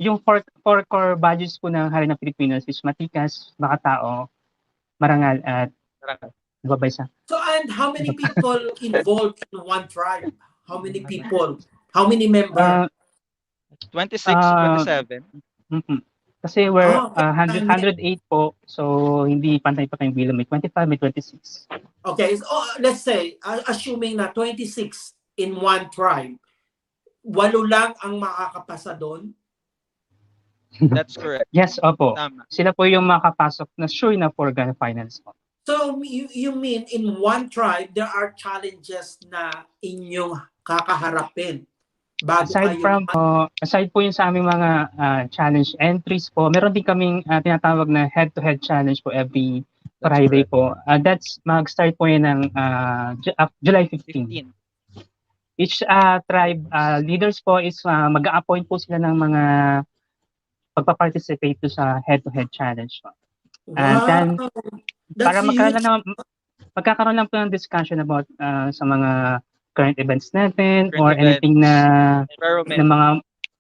yung 4 core values po ng Hari ng Pilipinas is Matikas, Makatao, Marangal, at 𝗵𝗶. So, and how many people involved in one tribe? How many people? How many members? 26 to 27. Kasi we're 108 po, so hindi pantay pa kayong bilang. May 25, may 26. Okay, so let's say, assuming na 26 in one tribe, 8 lang ang makakapasa doon? That's correct. Yes, opo. Tama. Sila po yung makapasok na sure na for grand finals po. So, you mean in one tribe, there are challenges na inyong kakaharapin? Aside po yung sa aming mga challenge entries po, meron din kaming tinatawag na head-to-head challenge po every Friday po. That's mag-start po yun ng July 15. Each tribe leaders po is mag-a-appoint po sila ng mga pagpa-participate po sa head-to-head challenge po. And then, para magkakaroon lang po ng discussion about sa mga current events natin or anything na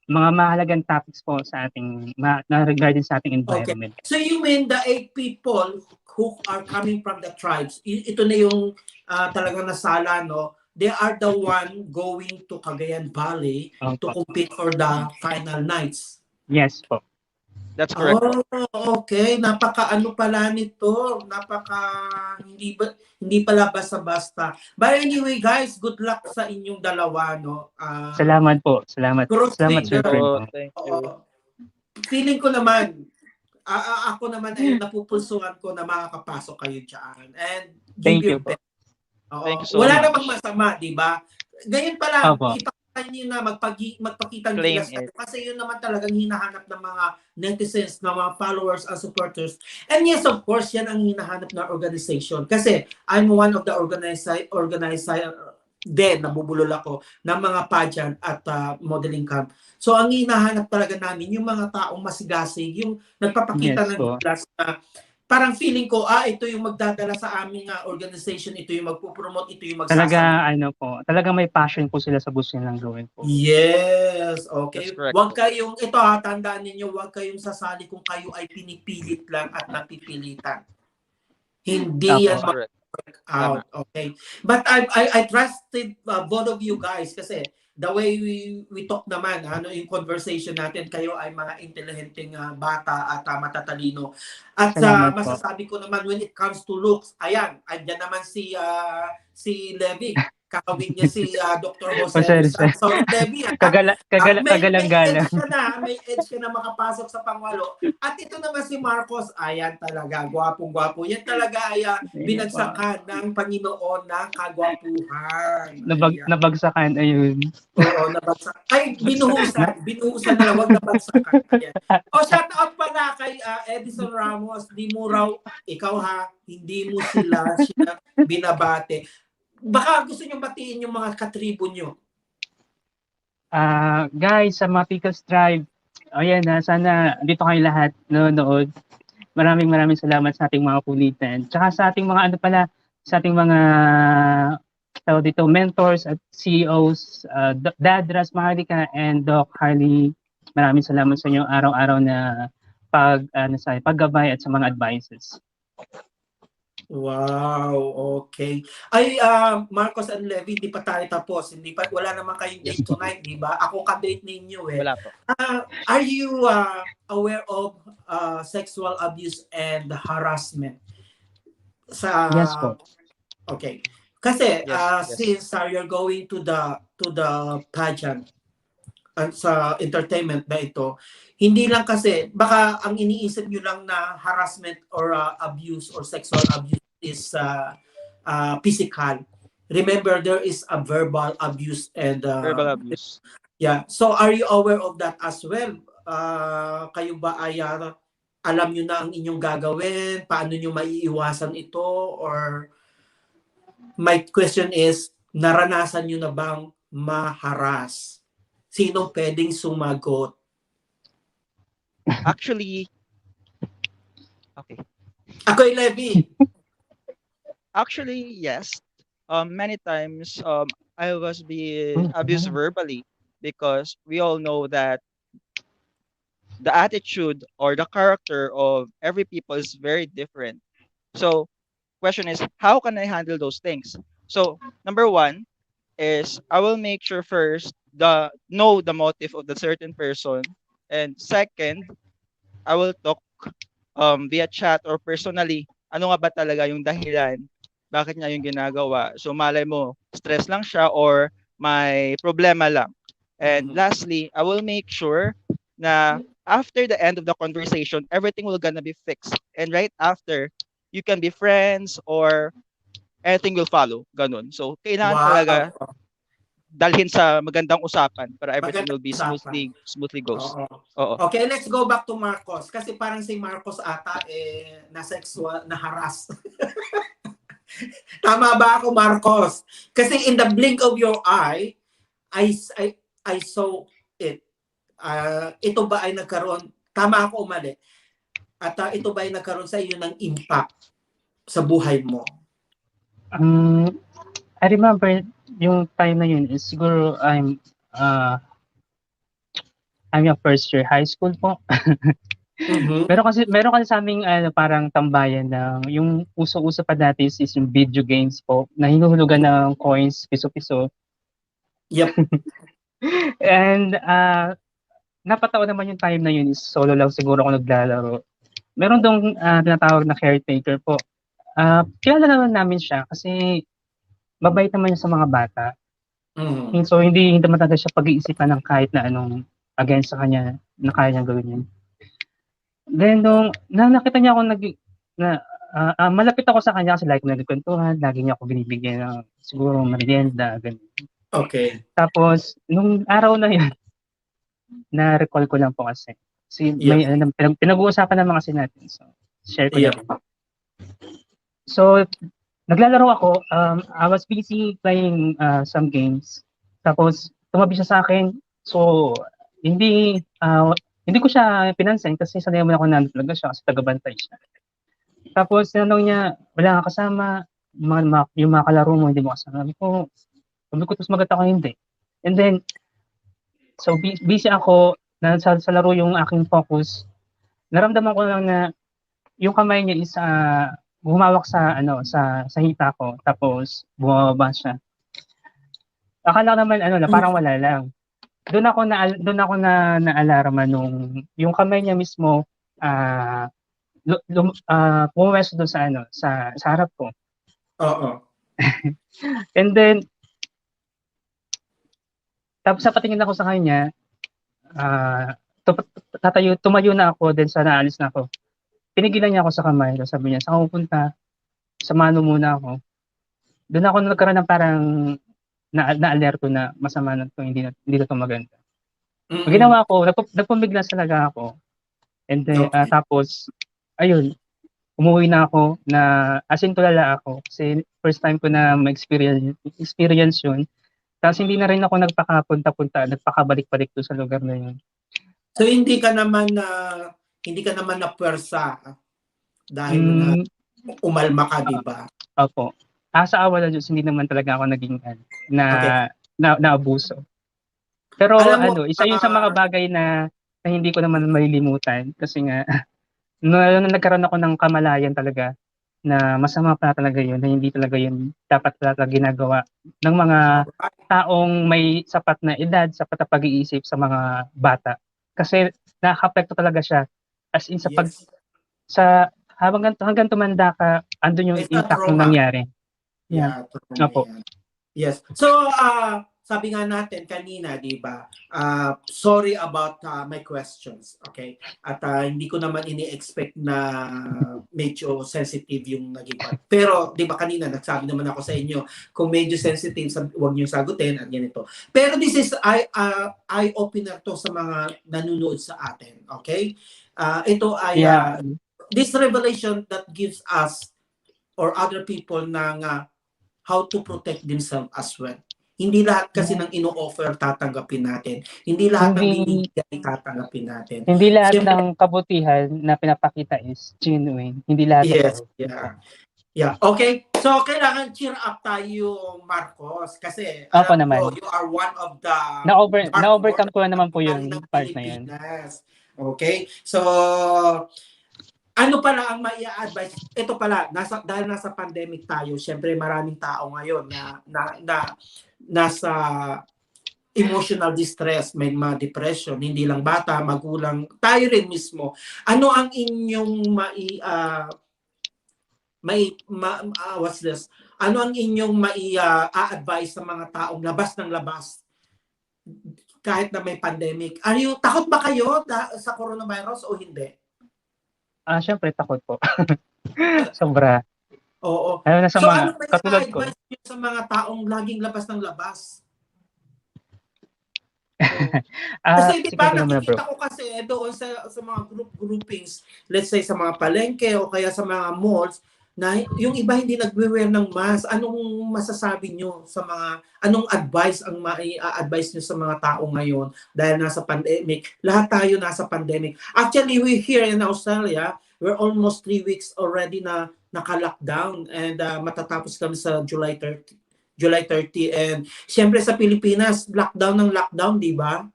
mga mahalagang topics po sa ating na regarding sa ating environment. Okay. So you mean the 8 people who are coming from the tribes, ito na yung talagang nasala, no? They are the one going to Cagayan Valley to compete for the final nights. Yes po. That's correct. Oh, okay. Napaka-ano pala nito. Hindi pala basta-basta. But anyway, guys, good luck sa inyong dalawa, no? Salamat po. Salamat. Salamat, Sir Friend. Thank you. Feeling ko naman, ako naman ay napupulsuhan ko na makakapasok kayo dyan. And give your best. Thank you so Wala much. namang masama, di ba? Ganyan pala, ipakita nyo na magpakitang gilas kayo. Kasi yun naman talagang hinahanap ng mga netizens, ng mga followers and supporters. And yes, of course, yan ang hinahanap ng organization. Kasi I'm one of the organizer din, nabubulol ako, ng mga pageant at modeling camp. So, ang hinahanap talaga namin, yung mga taong masigasig, yung nagpapakita ng gilas na parang feeling ko, ito yung magdadala sa aming organization, ito yung magpo-promote, ito yung magsasabi. Talaga may passion po sila sa gusto nilang gawin po. Yes, okay. Huwag kayong, tandaan ninyo, huwag kayong sasali kung kayo ay pinipilit lang at napipilitan. Hindi yan mag-work out, okay? But I trusted both of you guys kasi the way we talk naman, yung conversation natin, kayo ay mga intelihenteng bata at matatalino. At masasabi ko naman when it comes to looks, andyan naman si Levi. Kakawin niya si Dr. Jose. Sorry, Levi. May edge ka na makapasok sa pangwalo. At ito naman si Marcos, ayan talaga, gwapong-gwapo. Yan talaga ay binagsakan ng Panginoon ng kagwapuhan. Nabagsakan, ayun. Oo, nabagsakan. Ay, binuhusan na lang, wag nabagsakan. Shout out pala kay Edison Ramos. Di mo raw, ikaw hindi mo sila binabate. Baka gusto nyo batiin yung mga katribo nyo. Guys, sa mga Picos Tribe, ayan sana dito kayo lahat nanonood. Maraming salamat sa ating mga kulitan. Tsaka sa ating mga sa ating mga mentors at CEOs, Dad Ras Maharlikans and Doc Harley. Maraming salamat sa inyo araw-araw na paggabay at sa mga advices. Wow, okay. Ay, Marcos and Levi, hindi pa tayo tapos. Wala naman kayong date tonight, di ba? Ako ka-date ninyo eh. Wala po. Are you aware of sexual abuse and harassment? Yes po. Okay. Kasi yes. Since you're going to the pageant sa entertainment na ito, hindi lang kasi, baka ang iniisip nyo lang na harassment or abuse or sexual abuse is physical. Remember, there is a verbal abuse and verbal abuse. Yeah. So, are you aware of that as well? Kayo ba ay alam nyo na ang inyong gagawin? Paano nyo maiiwasan ito? Or my question is, naranasan nyo na bang maharas? Sinong pwedeng sumagot? Actually, okay. Ako ay Levi. Actually, yes. Many times I was being abused verbally because we all know that the attitude or the character of every people is very different. So, question is, how can I handle those things? So, number one is I will make sure first know the motive of the certain person, and second, I will talk via chat or personally, ano nga ba talaga yung dahilan, bakit niya yung ginagawa. So malay mo, stress lang siya or may problema lang. And Mhm. lastly, I will make sure na after the end of the conversation, everything will gonna be fixed. And right after, you can be friends or anything will follow. Ganun. So, kailangan talaga Wow. dalhin sa magandang usapan para everything Magandang will be usapan. smoothly goes. Oo. Oo. Okay, let's go back to Marcos. Kasi parang si Marcos ata na sexual, na harass. Tama ba ako, Marcos? Kasi in the blink of your eye, I, I, I saw it. Ito ba ay nagkaroon, tama ako o mali? At ito ba ay nagkaroon sa iyo ng impact sa buhay mo? I remember yung time na yun is siguro I'm yung first year high school po. Mhm. Meron kasi sa aming parang tambayan na yung uso-uso pa dati is yung video games po na hinuhulugan ng coins, piso-piso. Yep. And napataon naman yung time na yun is solo lang siguro ako naglalaro. Meron dong tinatawag na caretaker po. Kilala naman namin siya kasi mabait naman yun sa mga bata. Mhm. So hindi naman talaga siya pag-iisipan ng kahit na anong against sa kanya na kaya niyang gawin yun. Then nung nakita niya ako malapit ako sa kanya kasi like nagkwentuhan, lagi niya ako binibigyan ng siguro merienda, ganun. Okay. Tapos nung araw na yun, na-recall ko lang po kasi. Kasi may Yep. pinag-uusapan naman kasi natin. So, share ko lang. Yep. So, naglalaro ako. I was busy playing some games. Tapos, tumabi siya sa akin. So, hindi ko siya pinansin kasi sanay mo na ako nandun talaga siya kasi tagabantay siya. Tapos, tinanong niya, wala kang kasama, yung mga kalaro mo, hindi mo kasama. Sabi ko, tapos magat ako hindi. And then, so busy ako, sa laro yung aking focus. Naramdaman ko lang na yung kamay niya is humawak sa hita ko, tapos bumababa siya. Akala ko naman na parang wala lang. Doon ako na naalarma nung yung kamay niya mismo pumesto doon sa harap ko. Oo. And then tapos sa patingin ako sa kanya, tumayo na ako, then sa naalis na ako. Pinigilan niya ako sa kamay, tapos sabi niya, saan ka pupunta? Samahan mo muna ako. Doon ako nagkaroon ng parang na-alerto na masama na ito, hindi na ito maganda. Ang ginawa ko, nagpumiglas talaga ako. And then, Okay. tapos, ayun, umuwi na ako na asin tulala ako kasi first time ko na ma-experience yun. Tapos hindi na rin ako nagpakapunta-punta, nagpakabalik-balik doon sa lugar na yun. So hindi ka naman na puwersa dahil na umalma ka, di ba? Opo. Sa awa ng Diyos, hindi naman talaga ako naging Okay. naabuso. Pero Alam mo, isa yun sa mga bagay na hindi ko naman malilimutan kasi nga nagkaroon ako ng kamalayan talaga na masama pa talaga yun, na hindi talaga yun dapat talaga ginagawa ng mga taong may sapat na edad, sapat na pag-iisip sa mga bata. Kasi nakaka-apekto talaga siya as in yes. hanggang tumanda ka, andun yung It's a impact ng trauma. nangyari. Yeah, trauma Opo. yan. Yes. So, sabi nga natin kanina, di ba? Sorry about my questions, okay? At hindi ko naman ini-expect na medyo sensitive yung naging part. Pero, di ba kanina, nagsabi naman ako sa inyo, kung medyo sensitive, huwag niyo sagutin at ganito. Pero this is eye-opener to sa mga nanonood sa atin, okay? Ito ay, this revelation that gives us or other people ng how to protect themselves as well. Hindi lahat kasi ng ino-offer tatanggapin natin. Hindi lahat ng binibigay tatanggapin natin. Hindi lahat ng kabutihan na pinapakita is genuine. Hindi lahat yes, totoo. Yeah. Okay. So, kailangan cheer up tayo, Marcos. Kasi, Opo alam naman. ko, you are one of the Na-overcome ko naman po yung part na yun. Okay? So, ano pala ang mai-advise? Ito pala, dahil nasa pandemic tayo, syempre maraming tao ngayon na nasa emotional distress, may mga depression, hindi lang bata, magulang, tayo rin mismo. Ano ang inyong what's this? ano ang inyong mai-advise sa mga taong labas ng labas kahit na may pandemic? Takot ba kayo sa coronavirus o hindi? Syempre takot po. Sobra. Oo. Lalo na sa So mga ano may katulad ko. advice niyo sa mga taong laging labas ng labas? Kasi di ba Sige naman bro. nakikita ko kasi doon sa mga groupings, let's say sa mga palengke o kaya sa mga malls, na yung iba hindi nagwe-wear ng mask. Anong masasabi nyo sa anong advice ang advice nyo sa mga tao ngayon dahil nasa pandemic? Lahat tayo nasa pandemic. Actually, we here in Australia, we're almost 3 weeks already na naka-lockdown and matatapos kami sa July 30. And siyempre sa Pilipinas, lockdown ng lockdown, di ba?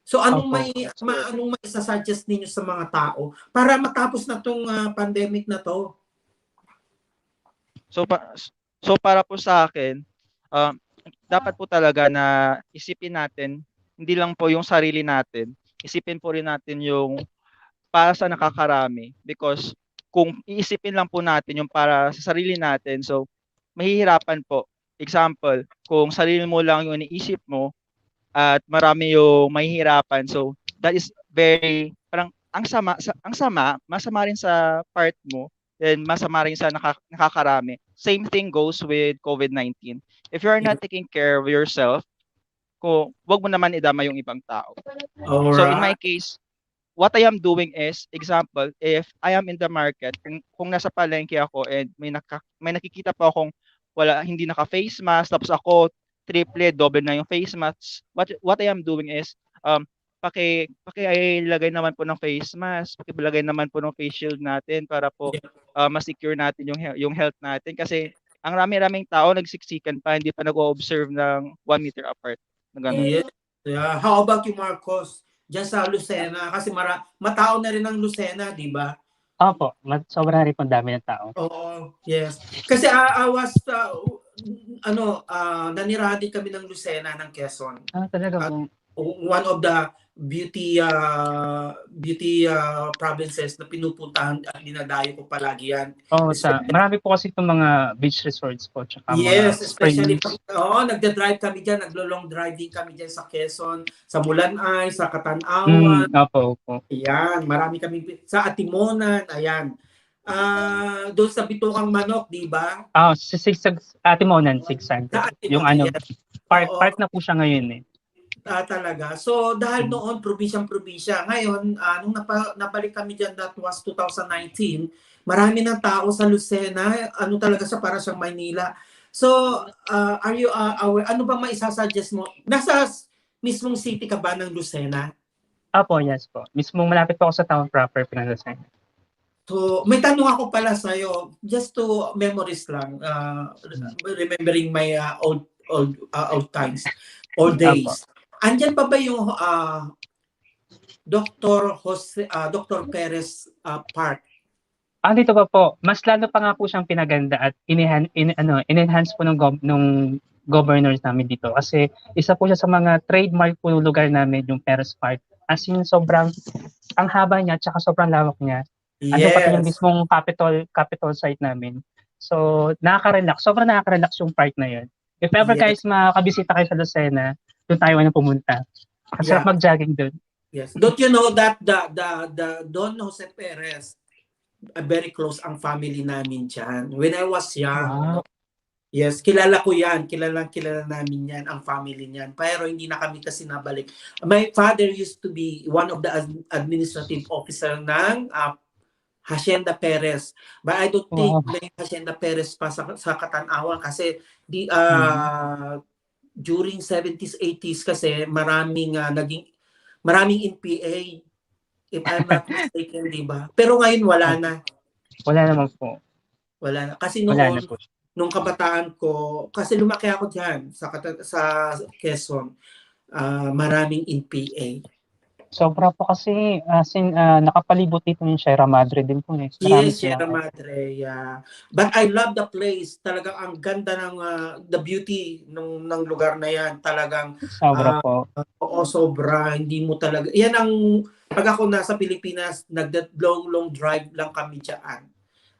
So anong anong maisasuggest ninyo sa mga tao para matapos na tong pandemic na to? So para po sa akin, dapat po talaga na isipin natin, hindi lang po yung sarili natin, isipin po rin natin yung para sa nakakarami. Because kung iisipin lang po natin yung para sa sarili natin, so mahihirapan po. Example, kung sarili mo lang yung iniisip mo at marami yung mahihirapan, so that is very, parang masama rin sa part mo, then masama rin sa nakakarami. Same thing goes with COVID-19. If you are not taking care of yourself, wag mo naman idama yung ibang tao. Alright. So in my case, what I am doing is, example, if I am in the market, kung nasa palengke ako and may nakikita po akong hindi naka-face mask, tapos ako double na yung face mask, what I am doing is, pakilagay naman po ng face mask, pakilagay naman po ng face shield natin para po ma-secure natin yung health natin. Kasi ang rami-raming tao nagsiksikan pa, hindi pa nag-o-observe ng 1 meter apart. Yeah. How about you, Marcos? Diyan sa Lucena, kasi matao na rin ang Lucena, di ba? Opo, sobra rin pong dami ng tao. Oo, yes. Kasi I was, naniradi kami ng Lucena, ng Quezon. Talaga po. One of the beauty provinces na pinupuntahan at dinadayo ko palagi yan. Marami po kasi itong mga beach resorts po. Tsaka yes, mga especially nagda-drive kami dyan, naglo-long driving kami dyan sa Quezon, sa Mulanay, sa Katanawan. Opo. Ayan, marami kami sa Atimonan, ayan. Doon sa Bitokang Manok, di ba? Atimonan, Sigsag. Yung part na po siya ngayon eh. Talaga. So, dahil noon, probinsyang-probinsya. Ngayon, nung nabalik kami dyan, that was 2019, marami ng tao sa Lucena, talaga sa para siyang Maynila. So, are you aware? Ano ba maisasuggest mo? Nasa mismong city ka ba ng Lucena? Opo, yes po. Mismong malapit po ako sa town proper, Pinagdasal. So, may tanong ako pala sa'yo, just to memories lang, remembering my old times, old days. Andyan pa ba yung 𝗕𝗘𝗏𝗜𝗏 Park? Dito pa po. Mas lalo pa nga po siyang pinaganda at in-enhance po ng governors namin dito. Kasi isa po siya sa mga trademark po ng lugar namin, yung Perez Park. As in, ang haba niya, tsaka sobrang lawak niya. Ano pati yung mismong capital site namin. So, sobrang nakaka-relax yung park na yun. If ever guys makabisita kayo sa Lucena, doon tayo na pumunta. Ang sarap mag-jogging doon. Yes. Don't you know that the Don Jose Perez, very close ang family namin dyan. When I was young, yes, kilala ko yan. Kilala namin yan, ang family niyan. Pero hindi na kami kasi nabalik. My father used to be one of the administrative officer ng Hacienda Perez. But I don't think may Hacienda Perez pa sa Katanawan kasi during 70s, 80s kasi maraming NPA, if I'm not mistaken, di ba? Pero ngayon wala na. Wala naman po. Wala na. Kasi noon, nung kabataan ko, kasi lumaki ako dyan sa Quezon, maraming NPA. Sobra po kasi, nakapalibot dito yung Sierra Madre din po eh. Yes, Sierra Madre, yeah. But I love the place. Talagang ang ganda ng the beauty ng lugar na yan. Talagang sobra po. Oo, sobra. Hindi mo talaga. Yan ang pag ako nasa Pilipinas, long drive lang kami diyan.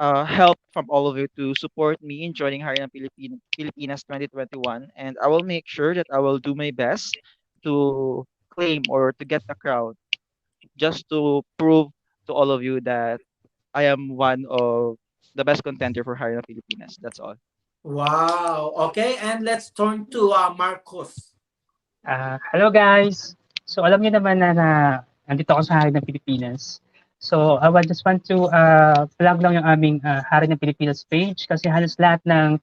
help from all of you to support me in joining Hari ng Pilipinas 2021, and I will make sure that I will do my best to claim or to get the crowd, just to prove to all of you that I am one of the best contender for Hari ng Pilipinas. That's all. Wow. Okay, and let's turn to Marcos. Hello guys! So alam niyo naman na nandito ako sa Hari ng Pilipinas. So I would just want to plug lang yung aming Hari ng Pilipinas page kasi halos lahat ng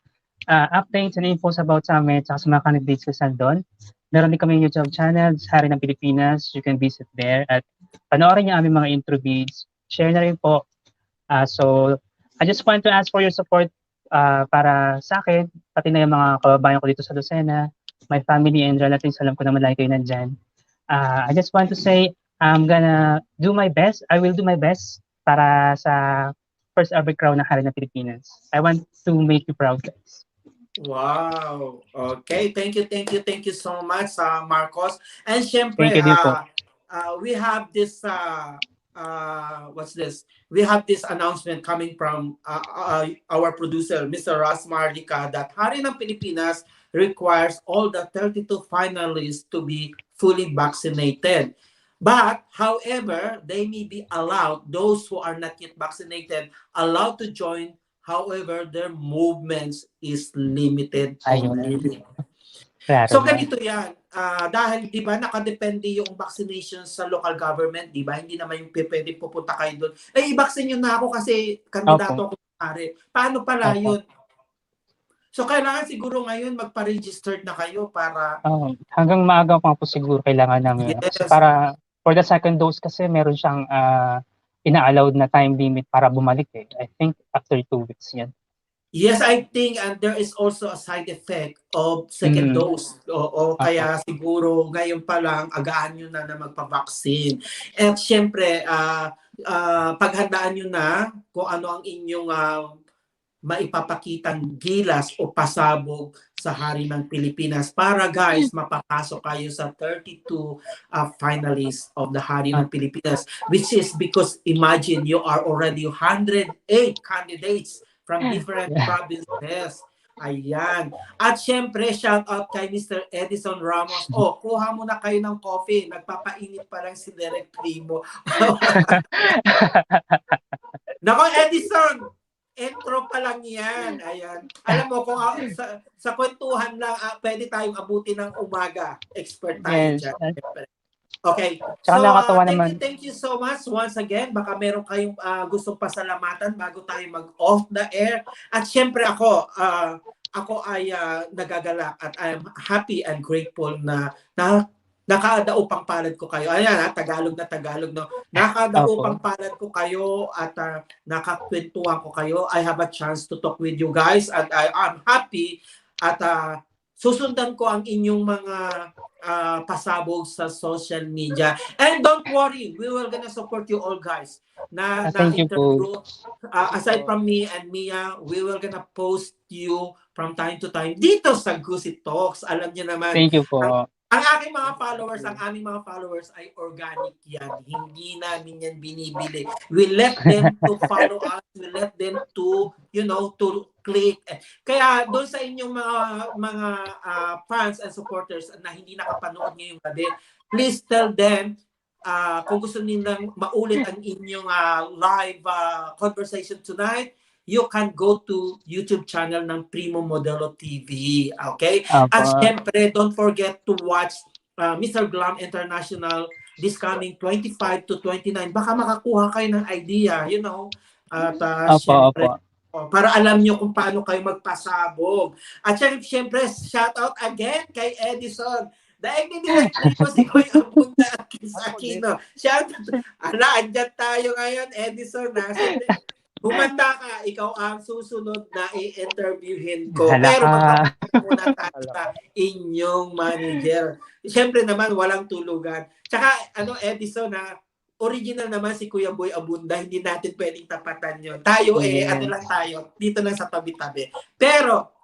updates and infos about sa amin at sa mga candidates ko doon. Meron din kami YouTube channel, Hari ng Pilipinas. You can visit there at panoorin niyo aming mga interviews. Share na rin po. So I just want to ask for your support para sa akin, pati na yung mga kababayan ko dito sa Lucena, my family and relatives, alam ko naman lagi kayo nandyan. I just want to say, I'm gonna do my best. I will do my best para sa first ever crown ng Hari ng Pilipinas. I want to make you proud, guys. Wow. Okay, thank you so much, Marcos. And syempre, Thank you din po. we have this what's this? We have this announcement coming from our producer, Mr. Maharlikans, that Hari ng Pilipinas requires all the 32 finalists to be fully vaccinated. But, however, they may be allowed, those who are not yet vaccinated, allowed to join. However, their movements is limited only. So ganito yan, dahil di ba nakadepende yung vaccination sa local government, di ba? Hindi naman yung pwedeng pupunta kayo doon. I-vaccine nyo na ako kasi kandidato ako pare. Paano pala yun? So kailangan siguro ngayon magpa-registered na kayo para... hanggang maaga pa po siguro kailangan namin. Yes. Para for the second dose kasi meron siyang ina-allowed na time limit para bumalik eh. I think after 2 weeks yan. Yes, I think and there is also a side effect of second dose. O kaya siguro ngayon pa lang agaan nyo na magpa-vaccine. At syempre, paghandaan nyo na kung ano ang inyong maipapakitang gilas o pasabog sa Hari ng Pilipinas para guys mapapasok kayo sa 32 finalists of the Hari ng Pilipinas, which is because imagine you are already 108 candidates from different provinces. Ayan. At syempre, shout out kay Mr. Edison Ramos. Kuha mo na kayo ng coffee. Nagpapainit pa lang si Derek Primo. Nako, Edison! Intro pa lang yan. Ayan. Alam mo, kung sa kwentuhan lang, pwede tayong abutin ng umaga. Expert tayo dyan. Okay. So, thank you so much once again. Baka meron kayong gustong pasalamatan bago tayo mag-off the air. At syempre ako ay nagagalak at I'm happy and grateful na nakadaupang palad ko kayo. Ayan, Tagalog na Tagalog. No? Nakadaupang palad ko kayo at nakakwentuhan ko kayo. I have a chance to talk with you guys at I'm happy at susundan ko ang inyong mga pasabog sa social media. And don't worry, we will gonna support you all guys. Na-interview, aside from me and Mia, we will gonna post you from time to time dito sa Gusi Talks. Alam niyo naman. Thank you po. Ang aking mga followers, ang aming mga followers ay organic yan. Hindi namin yan binibili. We let them to follow us. We let them to, to click. Kaya doon sa inyong mga fans and supporters na hindi nakapanood ngayong gabi, please tell them kung gusto nilang maulit ang inyong live conversation tonight, you can go to YouTube channel ng Primo Modelo TV. Okay? At syempre, don't forget to watch Mr. Glam International this coming 25 to 29. Baka makakuha kayo ng idea, At syempre, para alam nyo kung paano kayo magpasabog. At syempre, shout out again kay Edison. Dahil ni-direct ko si Kuya Abunda sa Aquino. Shout out. Andyan tayo ngayon, Edison. Humanda ka, ikaw ang susunod na i-interviewin ko. Pero muna tayo sa inyong manager. Siyempre naman, walang tulugan. Tsaka, Edison, original naman si Kuya Boy Abunda, hindi natin pwedeng tapatan yun. Tayo lang tayo, dito lang sa tabi-tabi. Pero,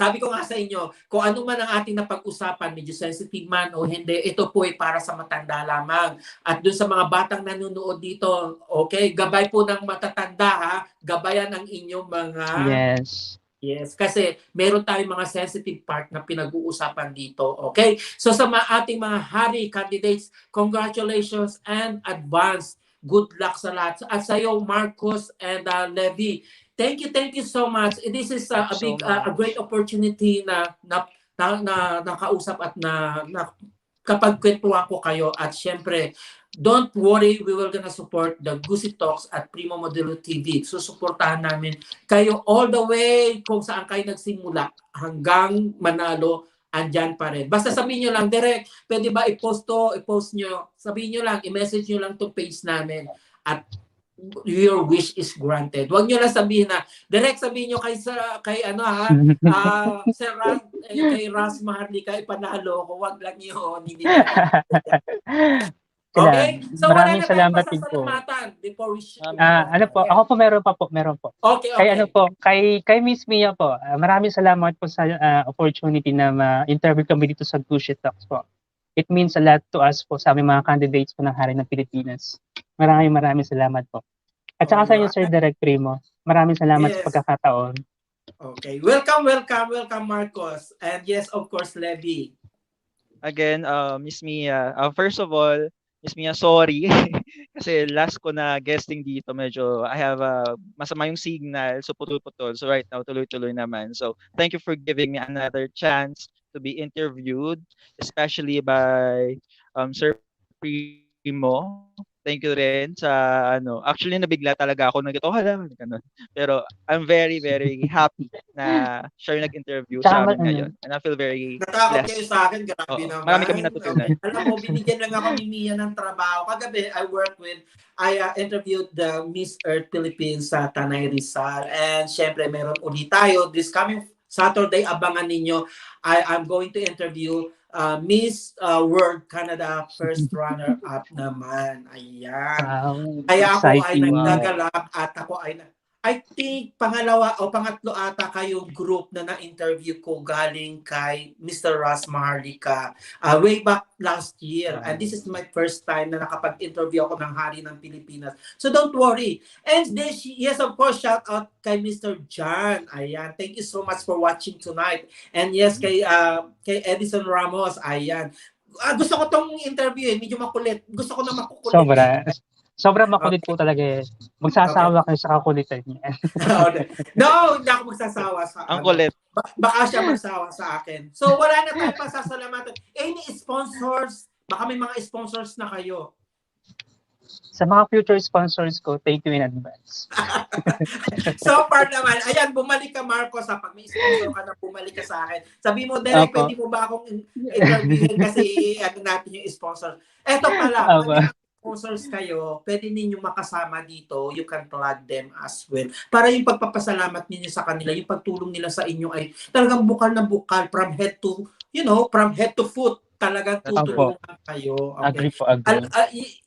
sabi ko nga sa inyo, kung ano man ang ating napag-usapan, medyo sensitive man o hindi, ito po ay para sa matanda lamang. At dun sa mga batang nanonood dito, okay, gabay po ng matatanda ha, gabayan ang inyong mga... Yes. Yes, kasi meron tayong mga sensitive part na pinag-uusapan dito. Okay? So sa ating mga hari candidates, congratulations and advance. Good luck sa lahat. At sa iyo, Marcos and Levy, thank you so much. This is a great opportunity na nakausap at na kapag kwentuhan ko kayo. At syempre, don't worry, we will gonna support the Gusi Talks at Primo Modelo TV. Susuportahan namin kayo all the way kung saan kayo nagsimula hanggang manalo, andyan pa rin. Basta sabihin nyo lang, direct, pwede ba i-post nyo, sabihin nyo lang, i-message nyo lang itong page namin at your wish is granted. Huwag nyo lang sabihin na, direct sabihin nyo kay Sir Ras, kay Ras Maharlika, ipanalo ko, wag lang yun. Hindi okay? So wala Maraming na tayong salamat din po. pasasalamatan before we Ano po, ako po meron po. Okay. Kay ano po, kay Miss Mia po, maraming salamat po sa opportunity na ma-interview kami dito sa Gusi Talks po. It means a lot to us po sa aming mga candidates po ng Hari ng Pilipinas. Maraming salamat po. At saka sa inyo, Sir Direk Primo, maraming salamat sa pagkakataon. Okay. Welcome, Marcos. And yes, of course, Levy. Again, Miss Mia, first of all, Miss Mia, sorry. Kasi last ko na guesting dito, medyo I have masama yung signal, so putol-putol. So right now, tuloy-tuloy naman. So thank you for giving me another chance to be interviewed, especially by Sir Primo. Thank you rin sa actually nabigla talaga ako ganun. Pero I'm very happy na siya yung nag-interview sa amin ngayon. And I feel very natakot blessed. kayo sa akin, grabe naman. Marami kami natutunan. Alam mo, binigyan lang ako ni Mia ng trabaho. Kagabi, I interviewed the Miss Earth Philippines sa Tanay Rizal. And syempre, meron ulit tayo. This coming Saturday, abangan ninyo. I'm going to interview Miss World Canada first runner-up naman. Ayan. Wow, kaya ako ay exciting. nagdagalak at ako ay I think pangalawa o pangatlo ata kayong group na na-interview ko galing kay Mr. Ras Maharlika way back last year. And this is my first time na nakapag-interview ako ng Hari ng Pilipinas. So don't worry. And this, yes, of course, shout out kay Mr. John. Ayan. Thank you so much for watching tonight. And yes, kay Edison Ramos. Ayan. Gusto ko tong interview medyo makulit. Gusto ko na makukulit. Sobrang makulit po talaga eh. Magsasawa kayo sa kakulitan niya. No, hindi ako magsasawa sa Ang kulit. Baka siya magsawa sa akin. So wala na tayong pasasalamatan. Any sponsors? Baka may mga sponsors na kayo. Sa mga future sponsors ko, thank you in advance. So far naman, ayan, bumalik ka Marcos pag may sponsor ka na bumalik ka sa akin. Sabi mo, Derek, pwede mo ba akong interviewin kasi natin yung sponsor. Eto pala, sponsors kayo, pwede ninyo makasama dito, you can plug them as well. Para yung pagpapasalamat ninyo sa kanila, yung pagtulong nila sa inyo ay talagang bukal na bukal, from head to foot, talagang tutulungan kayo. Okay. Agree po, agree.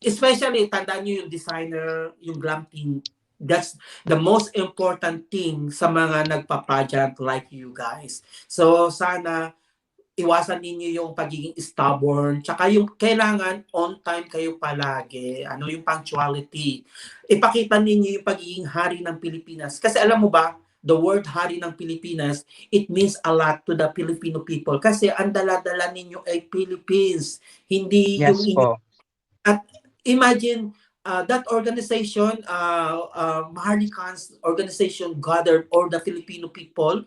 Especially, tandaan nyo yung designer, yung glam team, that's the most important thing sa mga nagpa-project like you guys. So, sana iwasan ninyo yung pagiging stubborn, tsaka yung kailangan on time kayo palagi, yung punctuality. Ipakita ninyo yung pagiging hari ng Pilipinas. Kasi alam mo ba, the word hari ng Pilipinas, it means a lot to the Filipino people. Kasi ang dala-dala ninyo ay Philippines. Hindi yes, yung... At imagine, that organization, Maharlikans organization gathered all the Filipino people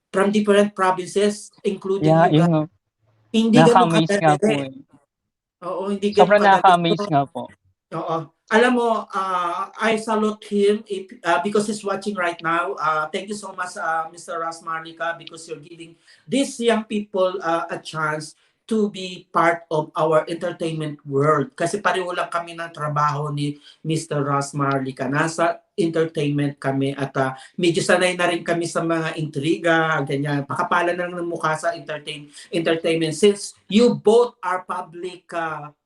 from different provinces, including you guys. Hindi nakaka-amaze nga po eh. Oo, hindi ganun sobrang nakaka-amaze nga po. Oo. Alam mo, I salute him because he's watching right now. Thank you so much, Mr. Ras Maharlika, because you're giving these young people a chance to be part of our entertainment world. Kasi pareho lang kami ng trabaho ni Mr. Ross Maharlika. Nasa entertainment kami at medyo sanay na rin kami sa mga intriga, ganyan. Pakapala na ng mukha sa entertainment. Since you both are public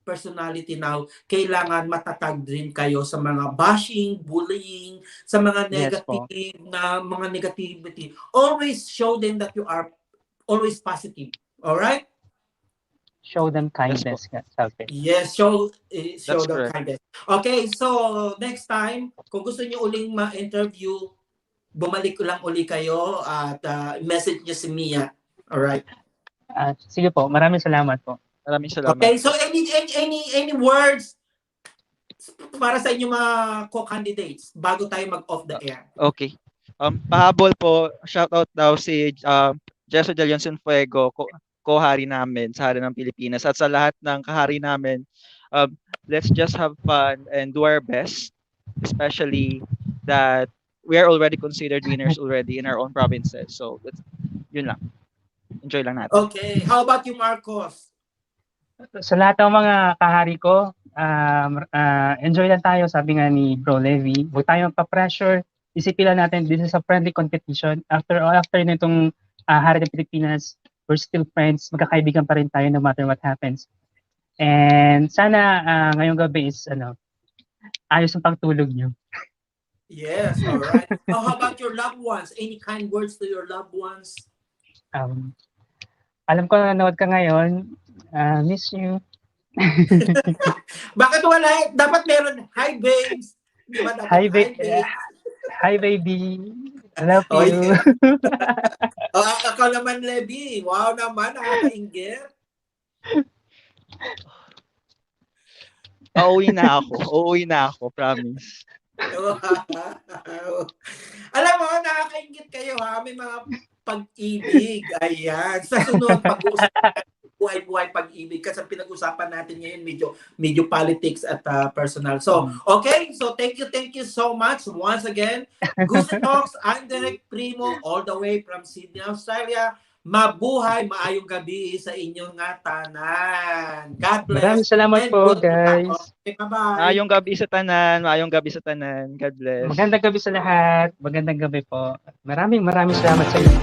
personality now, kailangan matatag din kayo sa mga bashing, bullying, sa mga negative na mga negativity. Always show them that you are always positive. All right? Show them kindness. Yes, show them correct. kindness. Okay, so next time, kung gusto niyo uling ma-interview, bumalik lang uli kayo at message niyo si Mia. All right? Sige po, maraming salamat po. Maraming salamat. Okay, so any words para sa inyong mga co-candidates bago tayo mag-off the air? Okay. Pahabol po, shoutout daw si 𝗟𝗏𝗟𝗏𝗪𝗏 ko-hari namin sa Hari ng Pilipinas. At sa lahat ng kahari namin, let's just have fun and do our best, especially that we are already considered winners already in our own provinces. So, yun lang. Enjoy lang natin. Okay, how about you, Marcos? Sa lahat ng mga kahari ko, enjoy lang tayo, sabi nga ni Bro Levi. Huwag tayong pa-pressure. Isipin lang natin, this is a friendly competition. After nitong Hari ng Pilipinas, we're still friends. Magkakaibigan pa rin tayo no matter what happens. And sana ngayong gabi is ayos ang pagtulog nyo. Yes, all right. How about your loved ones? Any kind words to your loved ones? Alam ko na nanood ka ngayon. Miss you. Bakit wala? Dapat meron. Hi, babes. Di ba dapat Hi, babes. Hi, baby. I love you. Ako naman, Levi. Wow naman, nakakainggit. Uuwi na ako, promise. Alam mo, nakakainggit kayo ha. May mga pag-ibig. Ayan. Sa sunod, pag-uusapan buhay-buhay pag-ibig kasi pinag-usapan natin ngayon medyo politics at personal. So, okay. So, thank you so much once again. Gusi Talks, I'm Direct Primo all the way from Sydney, Australia. Mabuhay, maayong gabi sa inyong tanan. God bless. Maraming salamat po, guys. Okay, bye-bye. Maayong gabi sa tanan. God bless. Magandang gabi sa lahat. Magandang gabi po. Maraming salamat sa inyo.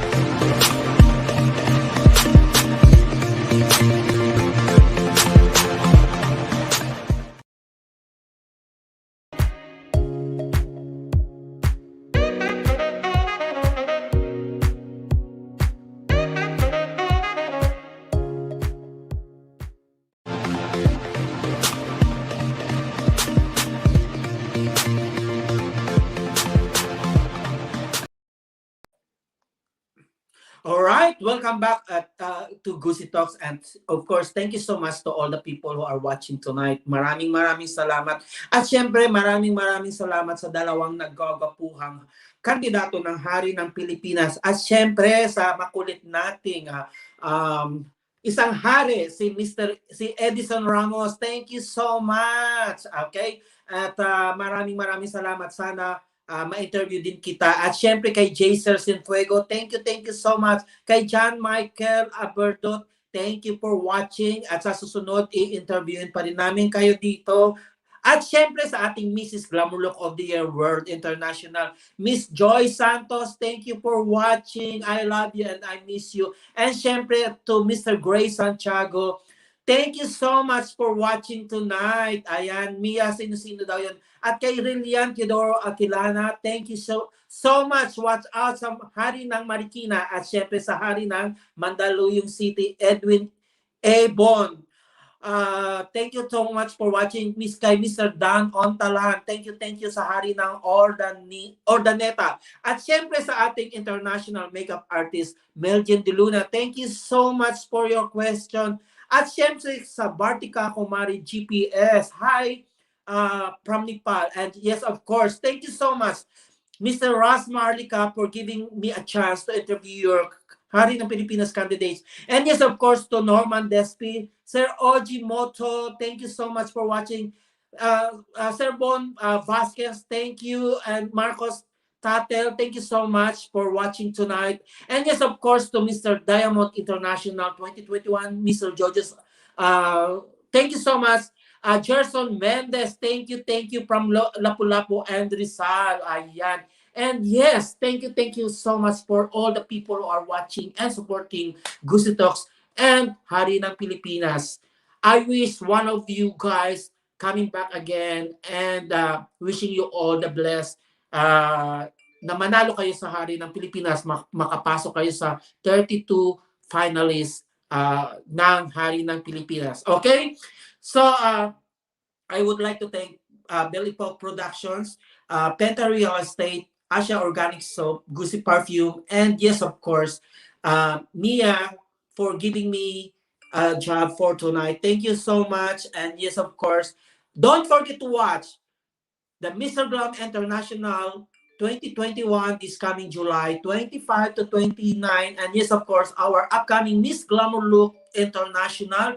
All right, welcome back to Gusi Talks, and of course, thank you so much to all the people who are watching tonight. Maraming salamat. At syempre, maraming salamat sa dalawang naggagapuhang kandidato ng Hari ng Pilipinas. At syempre, sa makulit nating isang hari, si Edison Ramos. Thank you so much. Okay? At maraming salamat. Sana ma-interview din kita. At syempre kay 𝗟𝗏𝗟𝗏𝗪𝗏, thank you so much. Kay 𝗟𝗏𝗪𝗏𝗪𝗏, thank you for watching. At sa susunod, i-interviewin pa rin namin kayo dito. At syempre sa ating Mrs. Glamour Look of the Year World International, Miss Joy Santos, thank you for watching. I love you and I miss you. And syempre to Mr. Gray Santiago, thank you so much for watching tonight. Ayan, Mia, sino daw yun? At kay Rillian Teodoro Aquilana, thank you so much. Watch out sa Hari ng Marikina at syempre sa Hari ng Mandaluyong City, Edwin A. Bond. Thank you so much for watching. Kay Mr. Dan Ontalan, thank you sa Hari ng Ordaneta. At syempre sa ating international makeup artist, Meljen De Luna, thank you so much for your question. At syempre sa Bartika Kumari GPS, hi from Nepal. And yes, of course, thank you so much, Mr. Ross Maharlika, for giving me a chance to interview your Hari ng Pilipinas candidates. And yes, of course, to Norman Despi, Sir Oji Moto, thank you so much for watching. Sir Bon Vasquez, thank you. And Marcos, Tatel, thank you so much for watching tonight. And yes, of course, to Mr. Diamond International 2021, Mr. Georges, thank you so much. Gerson Mendez, thank you from Lapu-Lapu and Rizal. Ayan. And yes, thank you so much for all the people who are watching and supporting Gusi Talks and Hari ng Pilipinas. I wish one of you guys coming back again and wishing you all the best. Na manalo kayo sa Hari ng Pilipinas, makapasok kayo sa 32 finalists ng Hari ng Pilipinas. Okay? So, I would like to thank 𝗕𝗶𝗹𝗶 Productions, Penta Real Estate, Asia Organic Soap, Gusi Perfume, and yes, of course, Mia for giving me a job for tonight. Thank you so much. And yes, of course, don't forget to watch the Mr. Glam International 2021 this coming July 25 to 29. And yes, of course, our upcoming Miss Glamour Look International.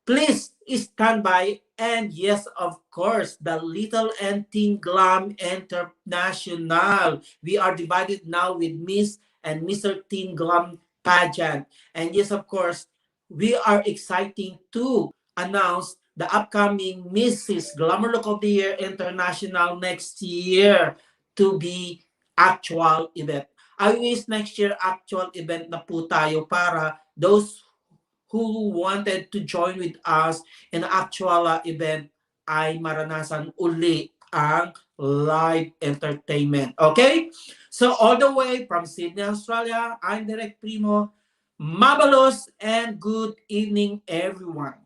Please stand by. And yes, of course, the Little and Teen Glam International. We are divided now with Miss and Mr. Teen Glam pageant. And yes, of course, we are exciting to announce the upcoming Mrs. Glamour Look of the Year International next year to be actual event. I wish next year actual event na po tayo para those who wanted to join with us in actual event ay maranasan uli ang live entertainment. Okay? So all the way from Sydney, Australia, I'm Direk Primo. Mabalos and good evening, everyone.